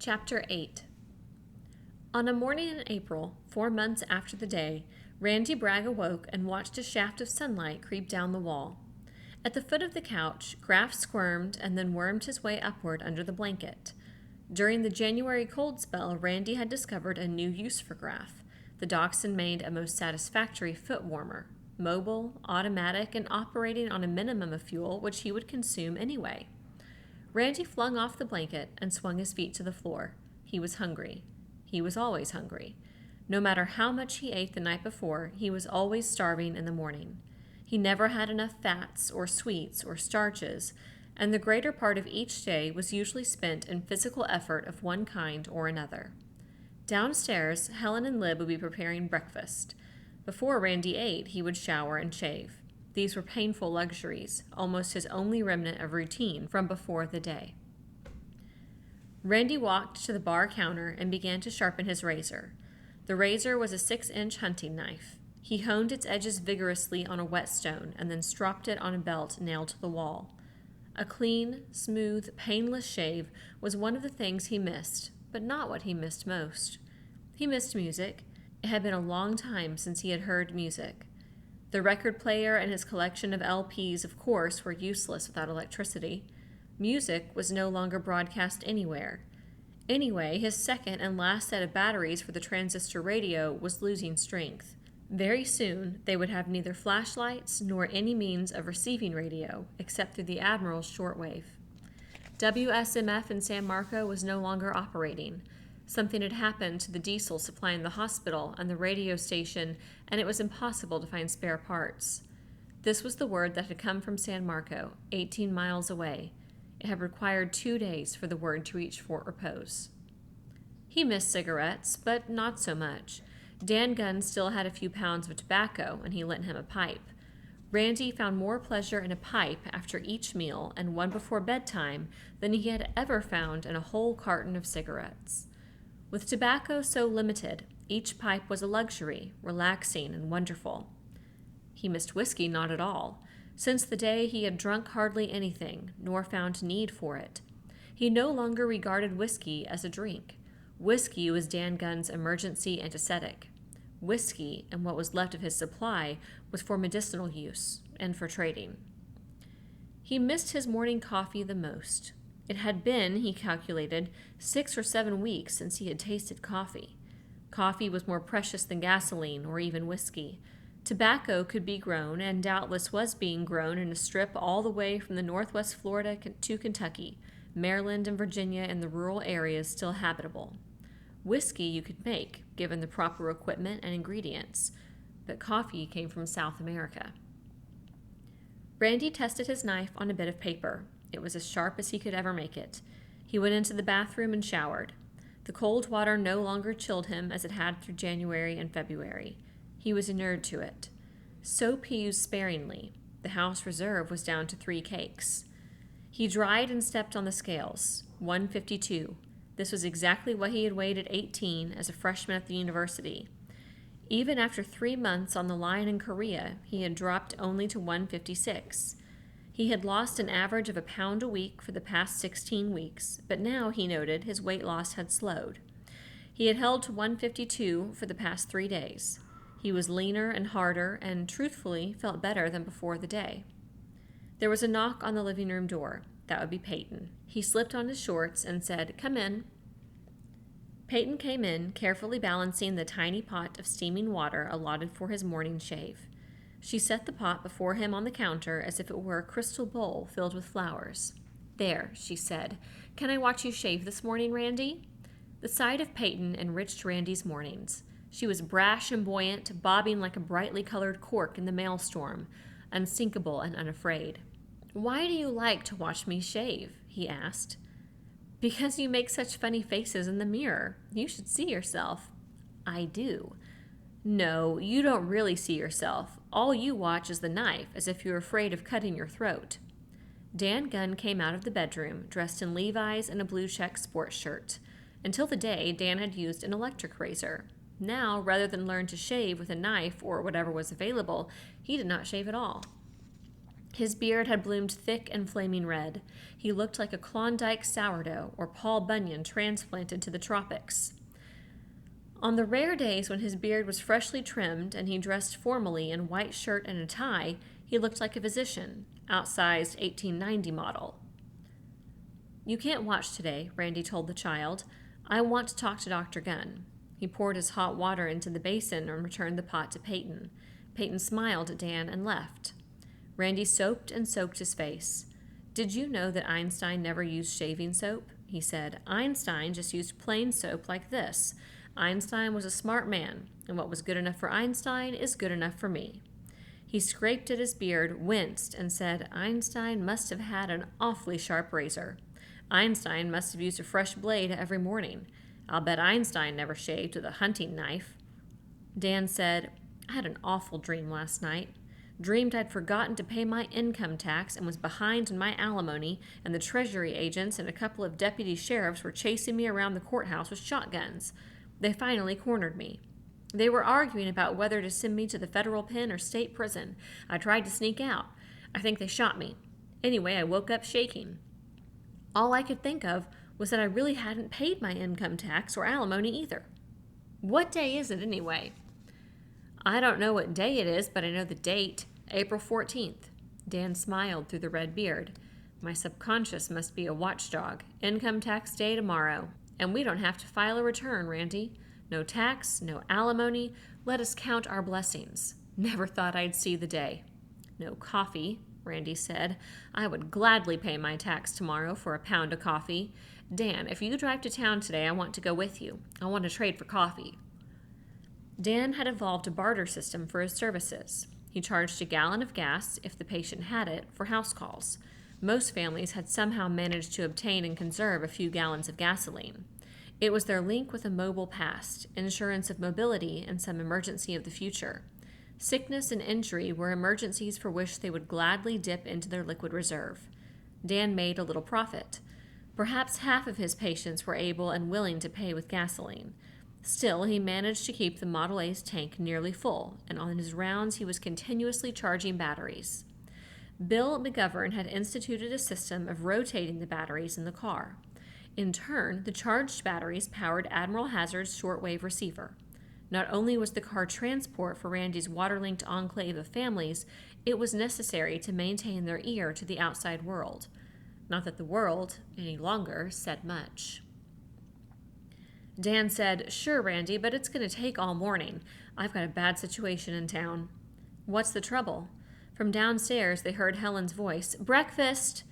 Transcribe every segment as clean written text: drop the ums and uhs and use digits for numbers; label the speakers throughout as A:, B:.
A: Chapter 8. On a morning in April, 4 months after the day, Randy Bragg awoke and watched a shaft of sunlight creep down the wall. At the foot of the couch, Graf squirmed and then wormed his way upward under the blanket. During the January cold spell, Randy had discovered a new use for Graf. The Dachshund made a most satisfactory foot warmer, mobile, automatic, and operating on a minimum of fuel which he would consume anyway. Randy flung off the blanket and swung his feet to the floor. He was hungry. He was always hungry. No matter how much he ate the night before, he was always starving in the morning. He never had enough fats or sweets or starches, and the greater part of each day was usually spent in physical effort of one kind or another. Downstairs, Helen and Lib would be preparing breakfast. Before Randy ate, he would shower and shave. These were painful luxuries, almost his only remnant of routine from before the day. Randy walked to the bar counter and began to sharpen his razor. The razor was a 6-inch hunting knife. He honed its edges vigorously on a whetstone and then stropped it on a belt nailed to the wall. A clean, smooth, painless shave was one of the things he missed, but not what he missed most. He missed music. It had been a long time since he had heard music. The record player and his collection of LPs, of course, were useless without electricity. Music was no longer broadcast anywhere. Anyway, his second and last set of batteries for the transistor radio was losing strength. Very soon, they would have neither flashlights nor any means of receiving radio, except through the Admiral's shortwave. WSMF in San Marco was no longer operating. Something had happened to the diesel supplying the hospital and the radio station, and it was impossible to find spare parts. This was the word that had come from San Marco, 18 miles away. It had required 2 days for the word to reach Fort Repose. He missed cigarettes, but not so much. Dan Gunn still had a few pounds of tobacco, and he lent him a pipe. Randy found more pleasure in a pipe after each meal and one before bedtime than he had ever found in a whole carton of cigarettes. With tobacco so limited, each pipe was a luxury, relaxing and wonderful. He missed whiskey not at all. Since the day he had drunk hardly anything, nor found need for it. He no longer regarded whiskey as a drink. Whiskey was Dan Gunn's emergency anesthetic. Whiskey, and what was left of his supply, was for medicinal use and for trading. He missed his morning coffee the most. It had been, he calculated, 6 or 7 weeks since he had tasted coffee. Coffee was more precious than gasoline or even whiskey. Tobacco could be grown, and doubtless was being grown in a strip all the way from the northwest Florida to Kentucky, Maryland and Virginia and the rural areas still habitable. Whiskey you could make, given the proper equipment and ingredients, but coffee came from South America. Randy tested his knife on a bit of paper. It was as sharp as he could ever make it. He went into the bathroom and showered. The cold water no longer chilled him as it had through January and February. He was inured to it. Soap he used sparingly. The house reserve was down to 3 cakes. He dried and stepped on the scales. 152. This was exactly what he had weighed at 18 as a freshman at the university. Even after 3 months on the line in Korea, he had dropped only to 156. He had lost an average of a pound a week for the past 16 weeks, but now, he noted, his weight loss had slowed. He had held to 152 for the past 3 days. He was leaner and harder and, truthfully, felt better than before the day. There was a knock on the living room door. That would be Peyton. He slipped on his shorts and said, "Come in." Peyton came in, carefully balancing the tiny pot of steaming water allotted for his morning shave. She set the pot before him on the counter as if it were a crystal bowl filled with flowers. "There," she said. "Can I watch you shave this morning, Randy?" The sight of Peyton enriched Randy's mornings. She was brash and buoyant, bobbing like a brightly colored cork in the maelstrom, unsinkable and unafraid. "Why do you like to watch me shave?" he asked. "Because you make such funny faces in the mirror. You should see yourself." "I do." "No, you don't really see yourself. All you watch is the knife, as if you're afraid of cutting your throat." Dan Gunn came out of the bedroom, dressed in Levi's and a blue check sports shirt. Until the day, Dan had used an electric razor. Now, rather than learn to shave with a knife or whatever was available, he did not shave at all. His beard had bloomed thick and flaming red. He looked like a Klondike sourdough or Paul Bunyan transplanted to the tropics. On the rare days when his beard was freshly trimmed and he dressed formally in white shirt and a tie, he looked like a physician, outsized 1890 model. "You can't watch today," Randy told the child. "I want to talk to Dr. Gunn." He poured his hot water into the basin and returned the pot to Peyton. Peyton smiled at Dan and left. Randy soaped and soaked his face. "Did you know that Einstein never used shaving soap?" he said. "Einstein just used plain soap like this. Einstein was a smart man, and what was good enough for Einstein is good enough for me." He scraped at his beard, winced, and said Einstein must have had an awfully sharp razor. Einstein must have used a fresh blade every morning. I'll bet Einstein never shaved with a hunting knife. Dan said, "I had an awful dream last night. Dreamed I'd forgotten to pay my income tax and was behind in my alimony, and the Treasury agents and a couple of deputy sheriffs were chasing me around the courthouse with shotguns. They finally cornered me. They were arguing about whether to send me to the federal pen or state prison. I tried to sneak out. I think they shot me. Anyway, I woke up shaking. All I could think of was that I really hadn't paid my income tax or alimony either." "What day is it anyway?" "I don't know what day it is, but I know the date. April 14th. Dan smiled through the red beard. "My subconscious must be a watchdog. Income tax day tomorrow. And we don't have to file a return, Randy. No tax, no alimony. Let us count our blessings. Never thought I'd see the day." "No coffee," Randy said. "I would gladly pay my tax tomorrow for a pound of coffee. Dan, if you drive to town today, I want to go with you. I want to trade for coffee." Dan had evolved a barter system for his services. He charged a gallon of gas, if the patient had it, for house calls. Most families had somehow managed to obtain and conserve a few gallons of gasoline. It was their link with a mobile past, insurance of mobility, and some emergency of the future. Sickness and injury were emergencies for which they would gladly dip into their liquid reserve. Dan made a little profit. Perhaps half of his patients were able and willing to pay with gasoline. Still, he managed to keep the Model A's tank nearly full, and on his rounds he was continuously charging batteries. Bill McGovern had instituted a system of rotating the batteries in the car. In turn, the charged batteries powered Admiral Hazard's shortwave receiver. Not only was the car transport for Randy's water-linked enclave of families, it was necessary to maintain their ear to the outside world. Not that the world, any longer, said much. Dan said, "Sure, Randy, but it's going to take all morning. I've got a bad situation in town." "What's the trouble?" From downstairs, they heard Helen's voice. "Breakfast!"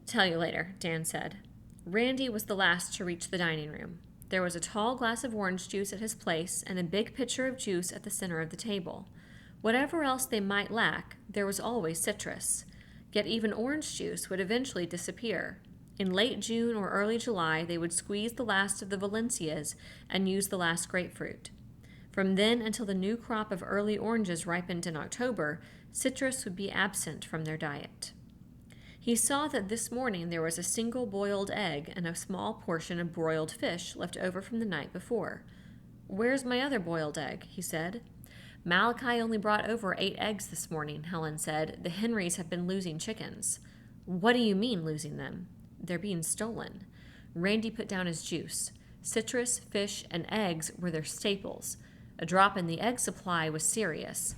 A: "Tell you later," Dan said. Randy was the last to reach the dining room. There was a tall glass of orange juice at his place and a big pitcher of juice at the center of the table. Whatever else they might lack, there was always citrus. Yet even orange juice would eventually disappear. In late June or early July, they would squeeze the last of the Valencias and use the last grapefruit. From then until the new crop of early oranges ripened in October, citrus would be absent from their diet. He saw that this morning there was a single boiled egg and a small portion of broiled fish left over from the night before. "Where's my other boiled egg?" he said. "Malachi only brought over 8 eggs this morning," Helen said. "The Henrys have been losing chickens." "What do you mean, losing them?" "They're being stolen." Randy put down his juice. Citrus, fish, and eggs were their staples. A drop in the egg supply was serious.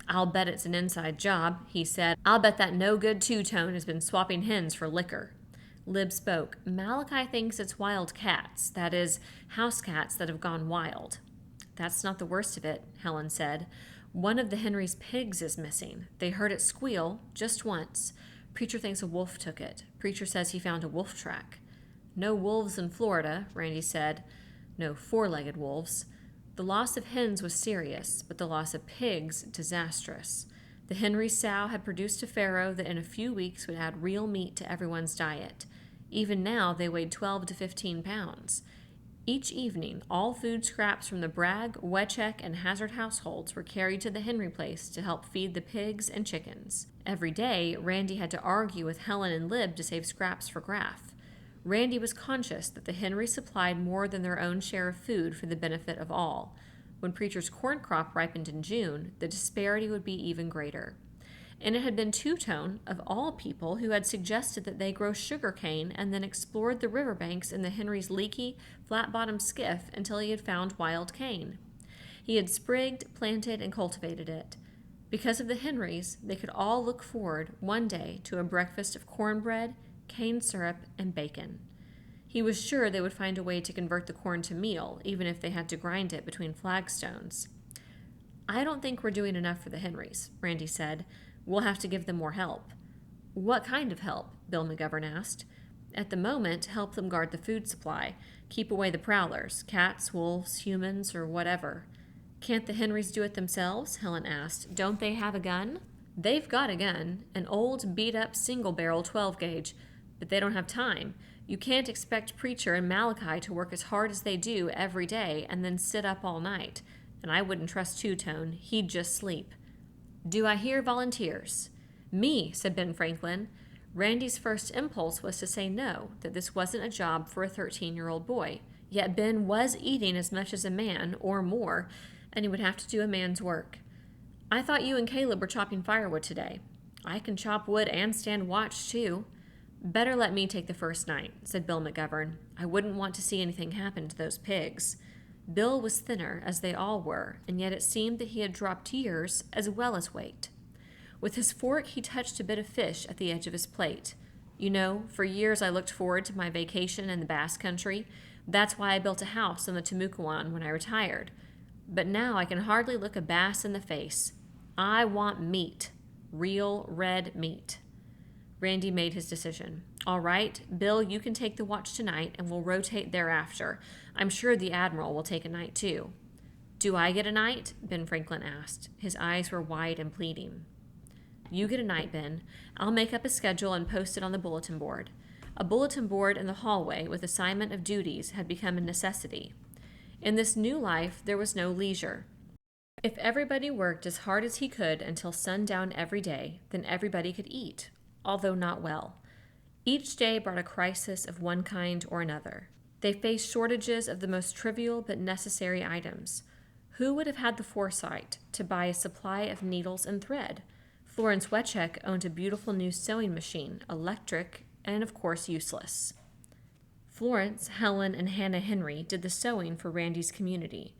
A: "I'll bet it's an inside job," he said. "I'll bet that no-good two-tone has been swapping hens for liquor." Lib spoke. "Malachi thinks it's wild cats, that is, house cats that have gone wild." "That's not the worst of it," Helen said. "One of the Henry's pigs is missing. They heard it squeal, just once. Preacher thinks a wolf took it. Preacher says he found a wolf track." "No wolves in Florida," Randy said. "No four-legged wolves." The loss of hens was serious, but the loss of pigs disastrous. The Henry sow had produced a farrow that in a few weeks would add real meat to everyone's diet. Even now, they weighed 12 to 15 pounds. Each evening, all food scraps from the Bragg, Wetcheck, and Hazard households were carried to the Henry place to help feed the pigs and chickens. Every day, Randy had to argue with Helen and Lib to save scraps for Graff. Randy was conscious that the Henry supplied more than their own share of food for the benefit of all. When Preacher's corn crop ripened in June, the disparity would be even greater. and it had been Two-Tone, of all people, who had suggested that they grow sugar cane and then explored the riverbanks in the Henry's leaky, flat-bottomed skiff until he had found wild cane. He had sprigged, planted, and cultivated it. Because of the Henrys, they could all look forward one day to a breakfast of cornbread, cane syrup, and bacon. He was sure they would find a way to convert the corn to meal, even if they had to grind it between flagstones. "I don't think we're doing enough for the Henrys," Randy said. "We'll have to give them more help." "What kind of help?" Bill McGovern asked. "At the moment, help them guard the food supply, keep away the prowlers, cats, wolves, humans, or whatever." "Can't the Henrys do it themselves?" Helen asked. "Don't they have a gun?" "They've got a gun, an old, beat-up single-barrel 12-gauge, but they don't have time. You can't expect Preacher and Malachi to work as hard as they do every day and then sit up all night. And I wouldn't trust Two-Tone. He'd just sleep." "Do I hear volunteers?" "Me," said Ben Franklin. Randy's first impulse was to say no, that this wasn't a job for a 13-year-old boy. Yet Ben was eating as much as a man, or more, and he would have to do a man's work. "I thought you and Caleb were chopping firewood today." "I can chop wood and stand watch, too." "Better let me take the first night," said Bill McGovern. "I wouldn't want to see anything happen to those pigs." Bill was thinner, as they all were, and yet it seemed that he had dropped years as well as weight. With his fork, he touched a bit of fish at the edge of his plate. "You know, for years I looked forward to my vacation in the Basque Country. That's why I built a house on the Timucuan when I retired. But now I can hardly look a bass in the face. I want meat. Real red meat." Randy made his decision. "All right, Bill, you can take the watch tonight, and we'll rotate thereafter. I'm sure the Admiral will take a night, too." "Do I get a night?" Ben Franklin asked. His eyes were wide and pleading. "You get a night, Ben. I'll make up a schedule and post it on the bulletin board." A bulletin board in the hallway with assignment of duties had become a necessity. In this new life, there was no leisure. If everybody worked as hard as he could until sundown every day, then everybody could eat, although not well. Each day brought a crisis of one kind or another. They faced shortages of the most trivial but necessary items. Who would have had the foresight to buy a supply of needles and thread? Florence Wetchek owned a beautiful new sewing machine, electric, and of course useless. Florence, Helen, and Hannah Henry did the sewing for Randy's community.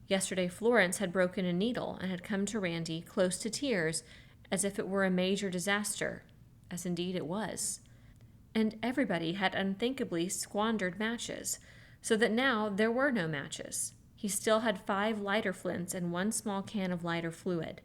A: Yesterday, Florence had broken a needle and had come to Randy close to tears as if it were a major disaster, as indeed it was. And everybody had unthinkably squandered matches, so that now there were no matches. He still had 5 lighter flints and 1 small can of lighter fluid.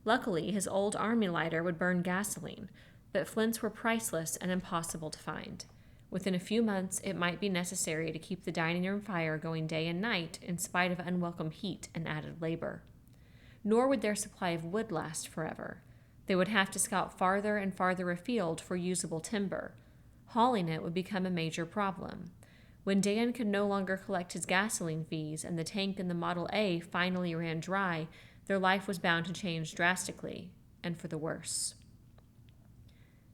A: Luckily, his old army lighter would burn gasoline, but flints were priceless and impossible to find. Within a few months, it might be necessary to keep the dining room fire going day and night in spite of unwelcome heat and added labor. Nor would their supply of wood last forever. They would have to scout farther and farther afield for usable timber. Hauling it would become a major problem. When Dan could no longer collect his gasoline fees and the tank in the Model A finally ran dry, their life was bound to change drastically, and for the worse.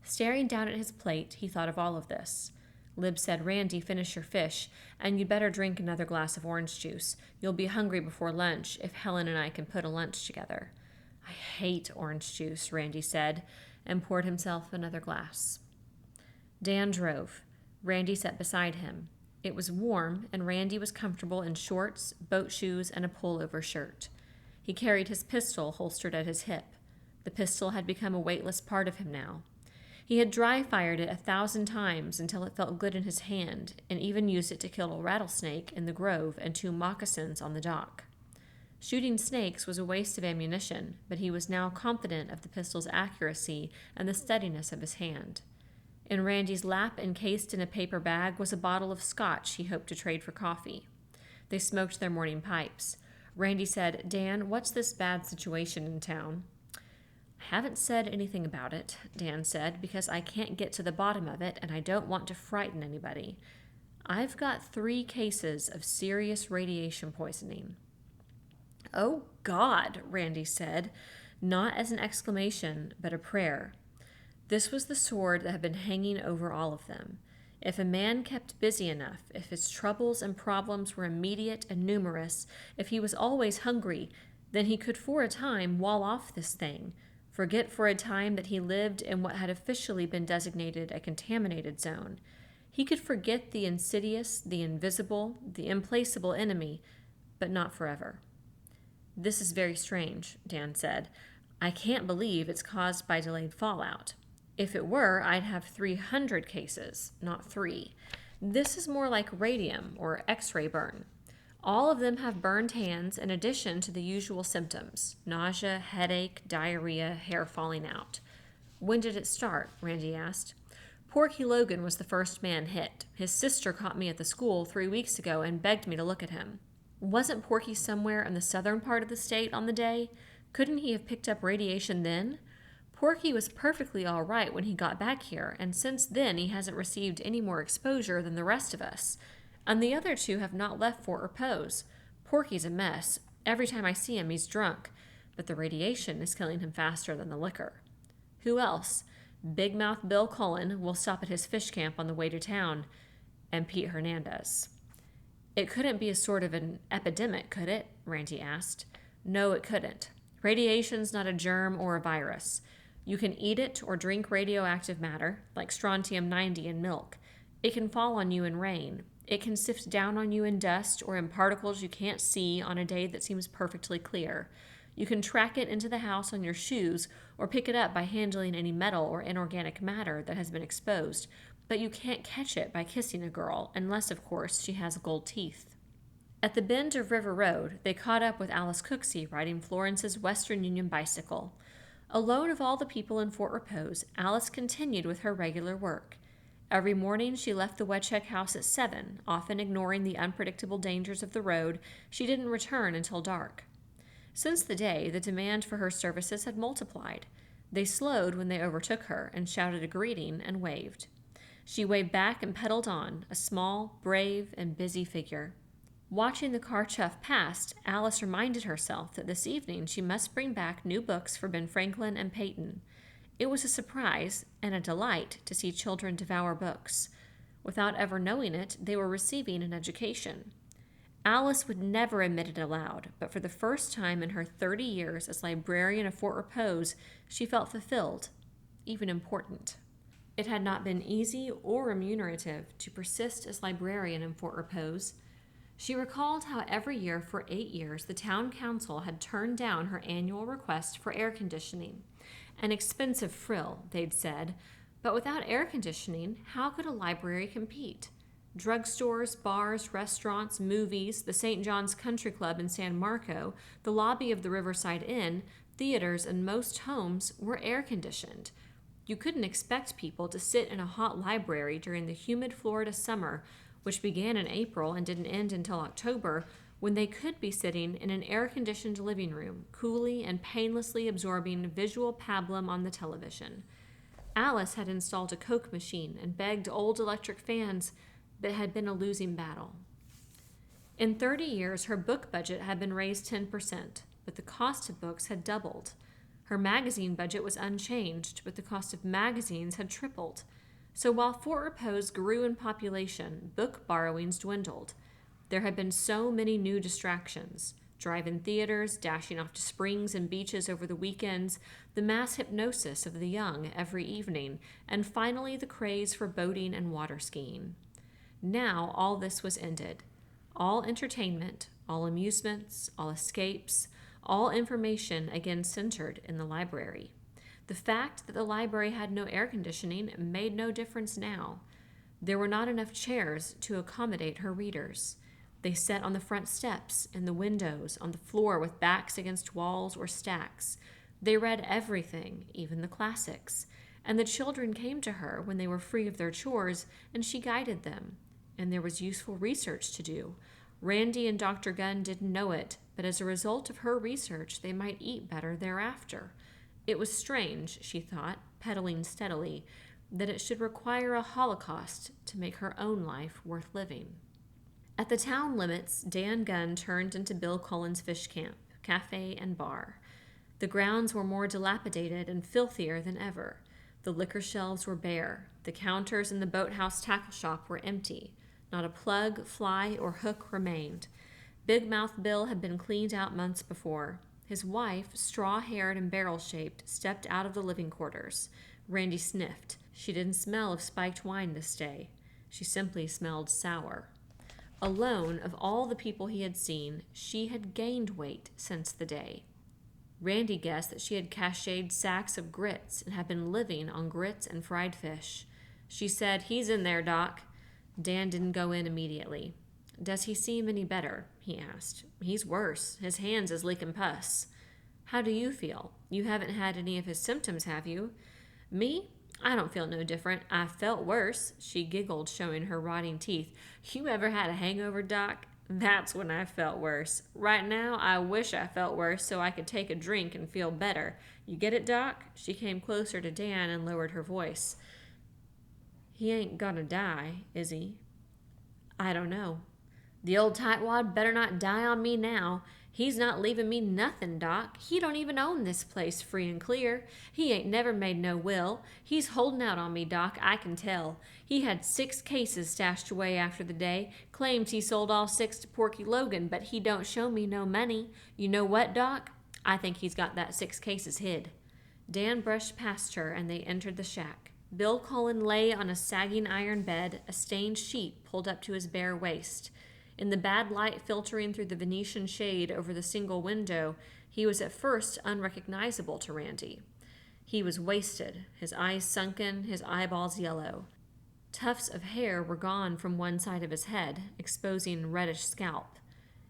A: Staring down at his plate, he thought of all of this. Lib said, "Randy, finish your fish, and you'd better drink another glass of orange juice. You'll be hungry before lunch if Helen and I can put a lunch together." "I hate orange juice," Randy said, and poured himself another glass. Dan drove. Randy sat beside him. It was warm, and Randy was comfortable in shorts, boat shoes, and a pullover shirt. He carried his pistol holstered at his hip. The pistol had become a weightless part of him now. He had dry-fired it 1,000 times until it felt good in his hand, and even used it to kill a rattlesnake in the grove and 2 moccasins on the dock. Shooting snakes was a waste of ammunition, but he was now confident of the pistol's accuracy and the steadiness of his hand. In Randy's lap, encased in a paper bag, was a bottle of scotch he hoped to trade for coffee. They smoked their morning pipes. Randy said, "Dan, what's this bad situation in town?" "I haven't said anything about it," Dan said, "because I can't get to the bottom of it and I don't want to frighten anybody. I've got 3 cases of serious radiation poisoning." "Oh, God," Randy said, not as an exclamation, but a prayer. This was the sword that had been hanging over all of them. If a man kept busy enough, if his troubles and problems were immediate and numerous, if he was always hungry, then he could for a time wall off this thing, forget for a time that he lived in what had officially been designated a contaminated zone. He could forget the insidious, the invisible, the implacable enemy, but not forever. "This is very strange," Dan said. "I can't believe it's caused by delayed fallout. If it were, I'd have 300 cases, not 3. This is more like radium or X-ray burn. All of them have burned hands in addition to the usual symptoms: nausea, headache, diarrhea, hair falling out." "When did it start?" Randy asked. "Porky Logan was the first man hit. His sister caught me at the school 3 weeks ago and begged me to look at him." "Wasn't Porky somewhere in the southern part of the state on the day? Couldn't he have picked up radiation then?" "Porky was perfectly all right when he got back here, and since then he hasn't received any more exposure than the rest of us. And the other two have not left Fort Repose. Porky's a mess. Every time I see him, he's drunk. But the radiation is killing him faster than the liquor." "Who else?" "Big Mouth Bill Cullen will stop at his fish camp on the way to town. And Pete Hernandez." "It couldn't be a sort of an epidemic, could it?" Randy asked. "No, it couldn't. Radiation's not a germ or a virus. You can eat it or drink radioactive matter, like strontium-90 in milk. It can fall on you in rain. It can sift down on you in dust or in particles you can't see on a day that seems perfectly clear. You can track it into the house on your shoes or pick it up by handling any metal or inorganic matter that has been exposed, but you can't catch it by kissing a girl, unless, of course, she has gold teeth." At the bend of River Road, they caught up with Alice Cooksey riding Florence's Western Union bicycle. Alone of all the people in Fort Repose, Alice continued with her regular work. Every morning she left the Wedgeheck house at 7, often ignoring the unpredictable dangers of the road. She didn't return until dark. Since the day, the demand for her services had multiplied. They slowed when they overtook her and shouted a greeting and waved. She waved back and pedaled on, a small, brave, and busy figure. Watching the car chuff past, Alice reminded herself that this evening she must bring back new books for Ben Franklin and Peyton. It was a surprise and a delight to see children devour books. Without ever knowing it, they were receiving an education. Alice would never admit it aloud, but for the first time in her 30 years as librarian of Fort Repose, she felt fulfilled, even important. It had not been easy or remunerative to persist as librarian in Fort Repose. She recalled how every year for 8 years the town council had turned down her annual request for air conditioning. An expensive frill, they'd said, but without air conditioning, how could a library compete? Drugstores, bars, restaurants, movies, the St. John's Country Club in San Marco, the lobby of the Riverside Inn, theaters, and most homes were air-conditioned. You couldn't expect people to sit in a hot library during the humid Florida summer, which began in April and didn't end until October, when they could be sitting in an air-conditioned living room, coolly and painlessly absorbing visual pablum on the television. Alice had installed a Coke machine and begged old electric fans, but had been a losing battle. In 30 years, her book budget had been raised 10%, but the cost of books had doubled. Her magazine budget was unchanged, but the cost of magazines had tripled. So while Fort Repose grew in population, book borrowings dwindled. There had been so many new distractions: drive-in theaters, dashing off to springs and beaches over the weekends, the mass hypnosis of the young every evening, and finally the craze for boating and water skiing. Now all this was ended. All entertainment, all amusements, all escapes, all information again centered in the library. The fact that the library had no air conditioning made no difference now. There were not enough chairs to accommodate her readers. They sat on the front steps, in the windows, on the floor with backs against walls or stacks. They read everything, even the classics. And the children came to her when they were free of their chores, and she guided them. And there was useful research to do. Randy and Dr. Gunn didn't know it, but as a result of her research, they might eat better thereafter. It was strange, she thought, pedaling steadily, that it should require a holocaust to make her own life worth living. At the town limits, Dan Gunn turned into Bill Cullen's fish camp, cafe, and bar. The grounds were more dilapidated and filthier than ever. The liquor shelves were bare. The counters in the boathouse tackle shop were empty. Not a plug, fly, or hook remained. Big Mouth Bill had been cleaned out months before. His wife, straw-haired and barrel-shaped, stepped out of the living quarters. Randy sniffed. She didn't smell of spiked wine this day. She simply smelled sour. Alone, of all the people he had seen, she had gained weight since the day. Randy guessed that she had cached sacks of grits and had been living on grits and fried fish. She said, "He's in there, Doc." Dan didn't go in immediately. "Does he seem any better?" he asked. "He's worse. His hands is leaking pus." "How do you feel? You haven't had any of his symptoms, have you?" "Me? I don't feel no different. I felt worse." She giggled, showing her rotting teeth. "You ever had a hangover, Doc? That's when I felt worse. Right now, I wish I felt worse so I could take a drink and feel better. You get it, Doc?" She came closer to Dan and lowered her voice. "He ain't gonna die, is he?" "I don't know." "The old tightwad better not die on me now. He's not leaving me nothing, Doc. He don't even own this place free and clear. He ain't never made no will. He's holding out on me, Doc, I can tell. He had 6 cases stashed away after the day. Claims he sold all 6 to Porky Logan, but he don't show me no money. You know what, Doc? I think he's got that 6 cases hid." Dan brushed past her, and they entered the shack. Bill Cullen lay on a sagging iron bed, a stained sheet pulled up to his bare waist. In the bad light filtering through the Venetian shade over the single window, he was at first unrecognizable to Randy. He was wasted, his eyes sunken, his eyeballs yellow. Tufts of hair were gone from one side of his head, exposing reddish scalp.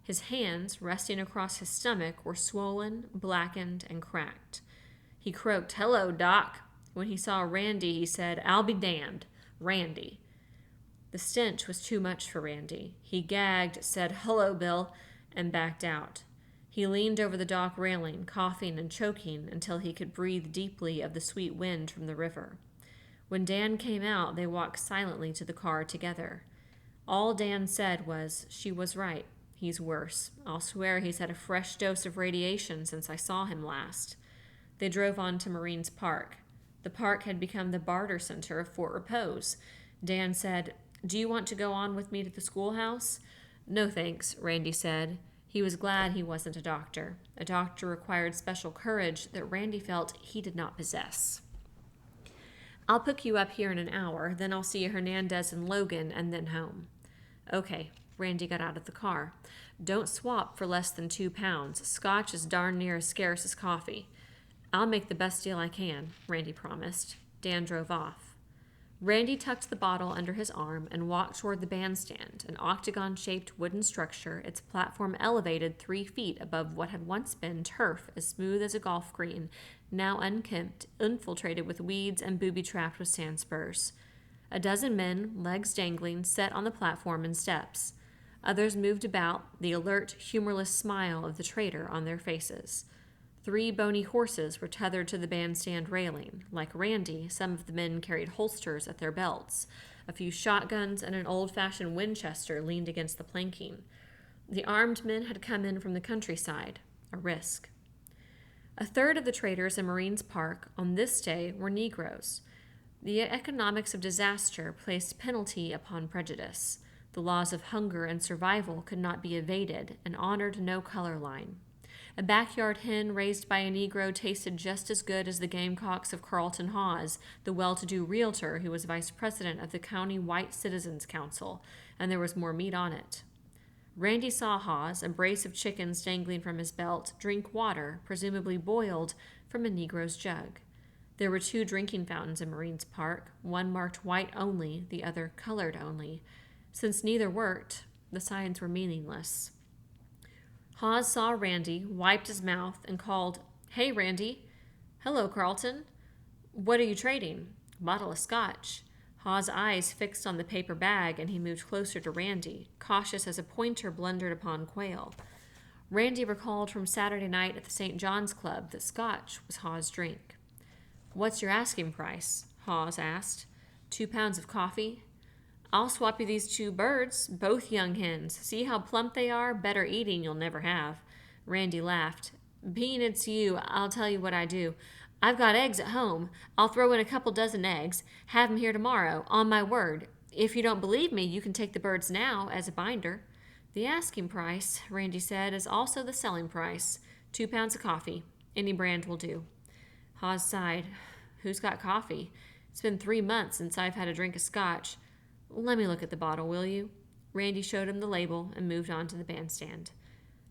A: His hands, resting across his stomach, were swollen, blackened, and cracked. He croaked, "Hello, Doc." When he saw Randy, he said, "I'll be damned. Randy." The stench was too much for Randy. He gagged, said, "Hello, Bill," and backed out. He leaned over the dock railing, coughing and choking until he could breathe deeply of the sweet wind from the river. When Dan came out, they walked silently to the car together. All Dan said was, "She was right. He's worse. I'll swear he's had a fresh dose of radiation since I saw him last." They drove on to Marines Park. The park had become the barter center of Fort Repose. Dan said, "Do you want to go on with me to the schoolhouse?" "No, thanks," Randy said. He was glad he wasn't a doctor. A doctor required special courage that Randy felt he did not possess. "I'll pick you up here in an hour, then I'll see Hernandez and Logan, and then home." "Okay." Randy got out of the car. "Don't swap for less than £2. Scotch is darn near as scarce as coffee." "I'll make the best deal I can," Randy promised. Dan drove off. Randy tucked the bottle under his arm and walked toward the bandstand, an octagon-shaped wooden structure, its platform elevated 3 feet above what had once been turf as smooth as a golf green, now unkempt, infiltrated with weeds and booby-trapped with sand spurs. A dozen men, legs dangling, sat on the platform and steps. Others moved about, the alert, humorless smile of the trader on their faces. 3 bony horses were tethered to the bandstand railing. Like Randy, some of the men carried holsters at their belts. A few shotguns and an old-fashioned Winchester leaned against the planking. The armed men had come in from the countryside, a risk. A third of the traders in Marines Park on this day were Negroes. The economics of disaster placed penalty upon prejudice. The laws of hunger and survival could not be evaded and honored no color line. A backyard hen raised by a Negro tasted just as good as the gamecocks of Carlton Hawes, the well-to-do realtor who was vice president of the County White Citizens Council, and there was more meat on it. Randy saw Hawes, a brace of chickens dangling from his belt, drink water, presumably boiled, from a Negro's jug. There were 2 drinking fountains in Marines Park, one marked white only, the other colored only. Since neither worked, the signs were meaningless. Hawes saw Randy, wiped his mouth, and called, "Hey, Randy." "Hello, Carlton." "What are you trading?" "Bottle of scotch." Hawes' eyes fixed on the paper bag, and he moved closer to Randy, cautious as a pointer blundered upon quail. Randy recalled from Saturday night at the St. John's Club that scotch was Hawes' drink. "What's your asking price?" Hawes asked. £2 of coffee. "I'll swap you these 2 birds, both young hens. See how plump they are? Better eating you'll never have." Randy laughed. "Being it's you, I'll tell you what I do. I've got eggs at home. I'll throw in a couple dozen eggs. Have 'em here tomorrow, on my word. If you don't believe me, you can take the birds now as a binder." "The asking price," Randy said, "is also the selling price. 2 pounds of coffee. Any brand will do. Hawes sighed. Who's got coffee? It's been 3 months since I've had a drink of scotch. Let me look at the bottle, will you? Randy showed him the label and moved on to the bandstand.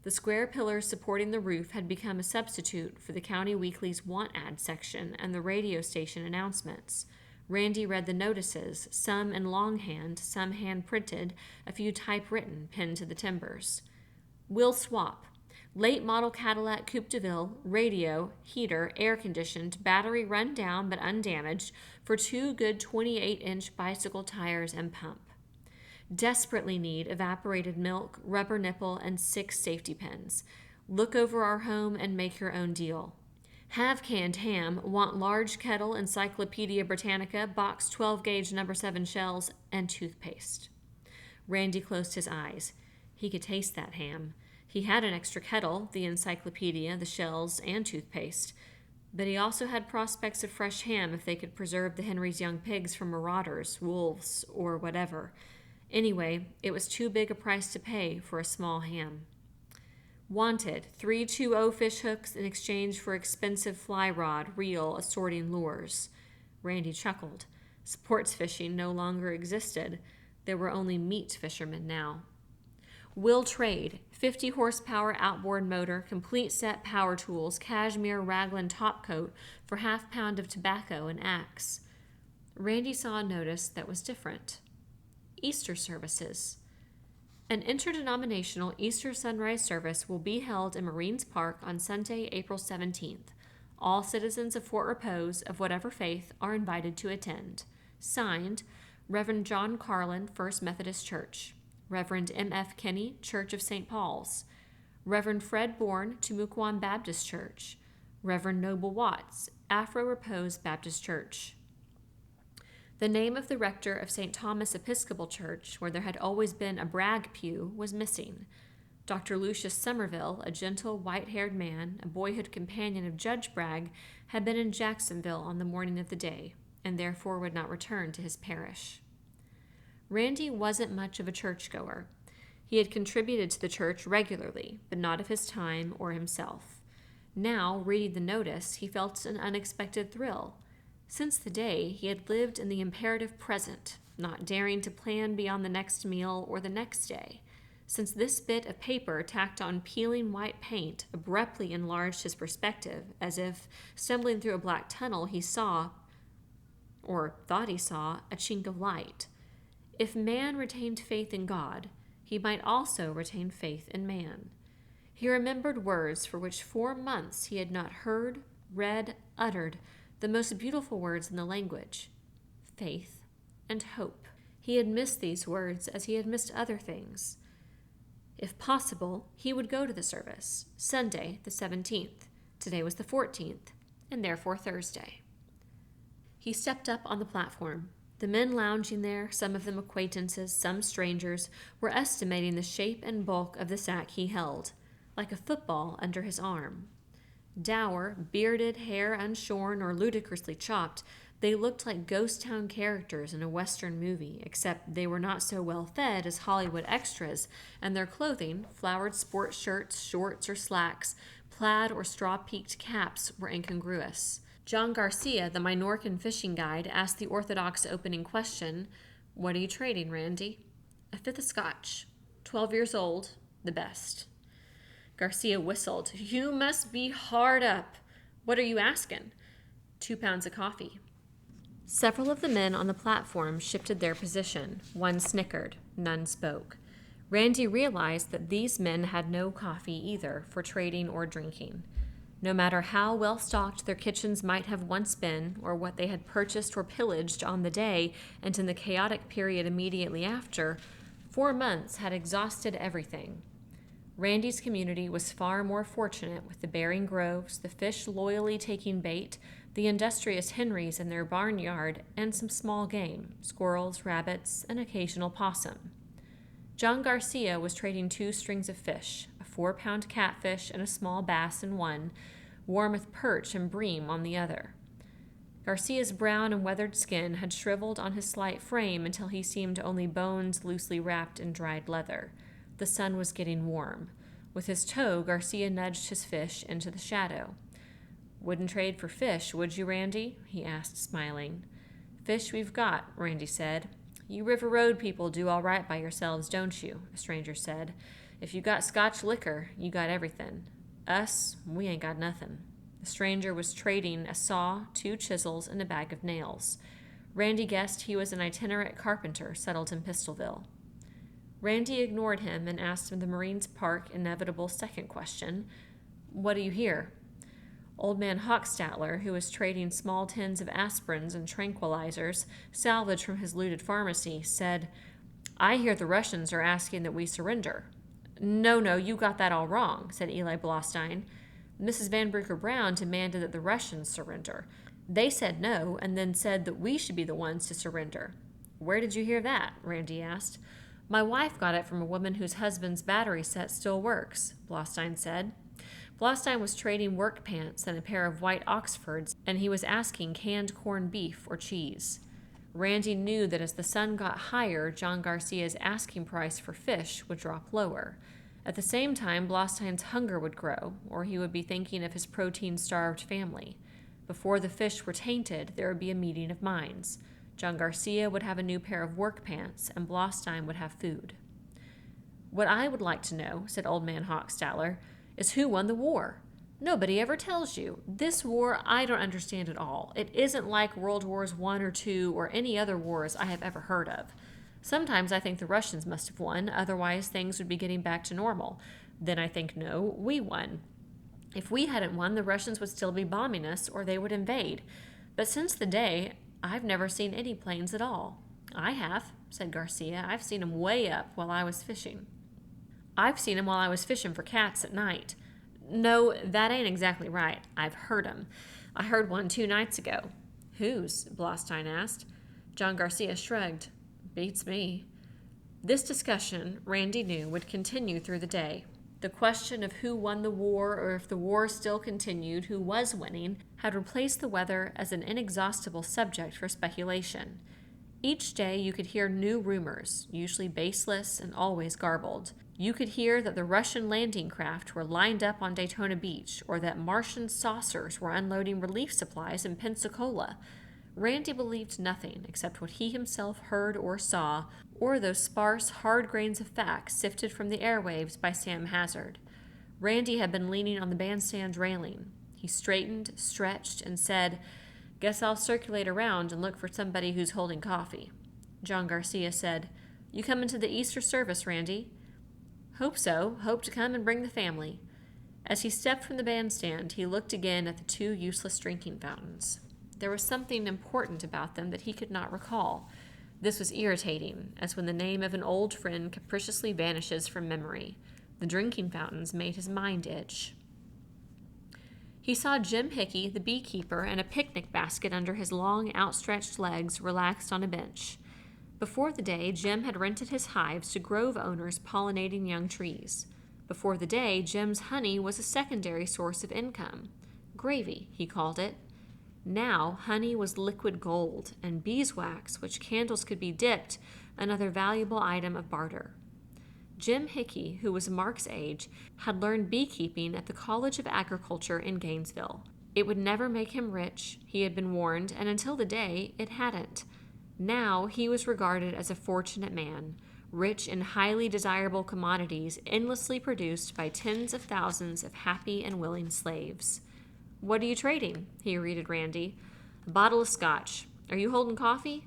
A: The square pillars supporting the roof had become a substitute for the County Weekly's want ad section and the radio station announcements. Randy read the notices, some in longhand, some hand-printed, a few typewritten, pinned to the timbers. Will swap. Late model Cadillac Coupe de Ville, radio, heater, air-conditioned, battery run down but undamaged, for 2 good 28-inch bicycle tires and pump. Desperately need evaporated milk, rubber nipple, and 6 safety pins. Look over our home and make your own deal. Have canned ham, want large kettle Encyclopedia Britannica, box 12-gauge No. 7 shells, and toothpaste. Randy closed his eyes. He could taste that ham. He had an extra kettle, the encyclopedia, the shells, and toothpaste. But he also had prospects of fresh ham if they could preserve the Henry's young pigs from marauders, wolves, or whatever. Anyway, it was too big a price to pay for a small ham. Wanted, 320 fish hooks in exchange for expensive fly rod, reel, assorting lures. Randy chuckled. Sports fishing no longer existed. There were only meat fishermen now. Will trade, 50 horsepower outboard motor, complete set power tools, cashmere raglan topcoat for half-pound of tobacco and axe. Randy saw a notice that was different. Easter services. An interdenominational Easter sunrise service will be held in Marines Park on Sunday, April 17th. All citizens of Fort Repose, of whatever faith, are invited to attend. Signed, Reverend John Carlin, First Methodist Church. Reverend M.F. Kinney, Church of St. Paul's. Reverend Fred Bourne, Timucuan Baptist Church. Reverend Noble Watts, Afro Repose Baptist Church. The name of the rector of St. Thomas Episcopal Church, where there had always been a brag pew, was missing. Dr. Lucius Somerville, a gentle, white-haired man, a boyhood companion of Judge Bragg, had been in Jacksonville on the morning of the day, and therefore would not return to his parish. Randy wasn't much of a churchgoer. He had contributed to the church regularly, but not of his time or himself. Now, reading the notice, he felt an unexpected thrill. Since the day, he had lived in the imperative present, not daring to plan beyond the next meal or the next day. Since this bit of paper tacked on peeling white paint abruptly enlarged his perspective, as if, stumbling through a black tunnel, he saw, or thought he saw, a chink of light. If man retained faith in God, he might also retain faith in man. He remembered words for which 4 months he had not heard, read, uttered, the most beautiful words in the language, faith and hope. He had missed these words as he had missed other things. If possible, he would go to the service, Sunday the 17th. Today was the 14th, and therefore Thursday. He stepped up on the platform. The men lounging there, some of them acquaintances, some strangers, were estimating the shape and bulk of the sack he held, like a football under his arm. Dour, bearded, hair unshorn or ludicrously chopped, they looked like ghost town characters in a Western movie, except they were not so well fed as Hollywood extras, and their clothing, flowered sport shirts, shorts, or slacks, plaid or straw-peaked caps, were incongruous. John Garcia, the Minorcan fishing guide, asked the orthodox opening question, "What are you trading, Randy?" "A fifth of scotch. 12 years old, the best." Garcia whistled. "You must be hard up. What are you asking?" 2 pounds of coffee. Several of the men on the platform shifted their position. One snickered. None spoke. Randy realized that these men had no coffee either for trading or drinking. No matter how well stocked their kitchens might have once been, or what they had purchased or pillaged on the day and in the chaotic period immediately after, 4 months had exhausted everything. Randy's community was far more fortunate with the bearing groves, the fish loyally taking bait, the industrious Henrys in their barnyard, and some small game, squirrels, rabbits, and occasional possum. John Garcia was trading 2 strings of fish, a 4-pound catfish and a small bass in one, warmouth perch and bream on the other. Garcia's brown and weathered skin had shriveled on his slight frame until he seemed only bones loosely wrapped in dried leather. The sun was getting warm. With his toe, Garcia nudged his fish into the shadow. "Wouldn't trade for fish, would you, Randy?" he asked, smiling. "Fish we've got," Randy said. "You River Road people do all right by yourselves, don't you?" the stranger said. "If you got Scotch liquor, you got everything. Us, we ain't got nothing." The stranger was trading a saw, 2 chisels, and a bag of nails. Randy guessed he was an itinerant carpenter settled in Pistolville. Randy ignored him and asked him the Marines Park inevitable second question. "What do you hear?" Old man Hochstetler, who was trading small tins of aspirins and tranquilizers salvaged from his looted pharmacy, said, "I hear the Russians are asking that we surrender." No, you got that all wrong," said Eli Blostein. "Mrs. Van Brooker Brown demanded that the Russians surrender. They said no, and then said that we should be the ones to surrender." "Where did you hear that?" Randy asked. "My wife got it from a woman whose husband's battery set still works," Blostein said. Blostein was trading work pants and a pair of white Oxfords, and he was asking canned corned beef or cheese. Randy knew that as the sun got higher, John Garcia's asking price for fish would drop lower. At the same time, Blostein's hunger would grow, or he would be thinking of his protein-starved family. Before the fish were tainted, there would be a meeting of minds. John Garcia would have a new pair of work pants, and Blostein would have food. "What I would like to know," said Old Man Hochstetler, "is who won the war. Nobody ever tells you. This war I don't understand at all. It isn't like World Wars I or II or any other wars I have ever heard of. Sometimes I think the Russians must have won, otherwise things would be getting back to normal. Then I think, no, we won. If we hadn't won, the Russians would still be bombing us, or they would invade. But since the day, I've never seen any planes at all." "I have," said Garcia. "I've seen 'em way up while I was fishing." "I've seen 'em while I was fishing for cats at night." "No, that ain't exactly right. I've heard 'em. I heard one 2 nights ago." "Whose?" Blostein asked. John Garcia shrugged. "Beats me." This discussion, Randy knew, would continue through the day. The question of who won the war, or if the war still continued, who was winning, had replaced the weather as an inexhaustible subject for speculation. Each day you could hear new rumors, usually baseless and always garbled. You could hear that the Russian landing craft were lined up on Daytona Beach, or that Martian saucers were unloading relief supplies in Pensacola. Randy believed nothing except what he himself heard or saw, or those sparse, hard grains of facts sifted from the airwaves by Sam Hazard. Randy had been leaning on the bandstand railing. He straightened, stretched, and said, "Guess I'll circulate around and look for somebody who's holding coffee." John Garcia said, "You coming to the Easter service, Randy?" "Hope so. Hope to come and bring the family." As he stepped from the bandstand, he looked again at the 2 useless drinking fountains. There was something important about them that he could not recall. This was irritating, as when the name of an old friend capriciously vanishes from memory. The drinking fountains made his mind itch. He saw Jim Hickey, the beekeeper, and a picnic basket under his long, outstretched legs relaxed on a bench. Before the day, Jim had rented his hives to grove owners pollinating young trees. Before the day, Jim's honey was a secondary source of income. Gravy, he called it. Now, honey was liquid gold, and beeswax, which candles could be dipped, another valuable item of barter. Jim Hickey, who was Mark's age, had learned beekeeping at the College of Agriculture in Gainesville. It would never make him rich, he had been warned, and until the day, it hadn't. Now he was regarded as a fortunate man, rich in highly desirable commodities endlessly produced by tens of thousands of happy and willing slaves. "What are you trading?" he greeted Randy. "A bottle of scotch. Are you holding coffee?"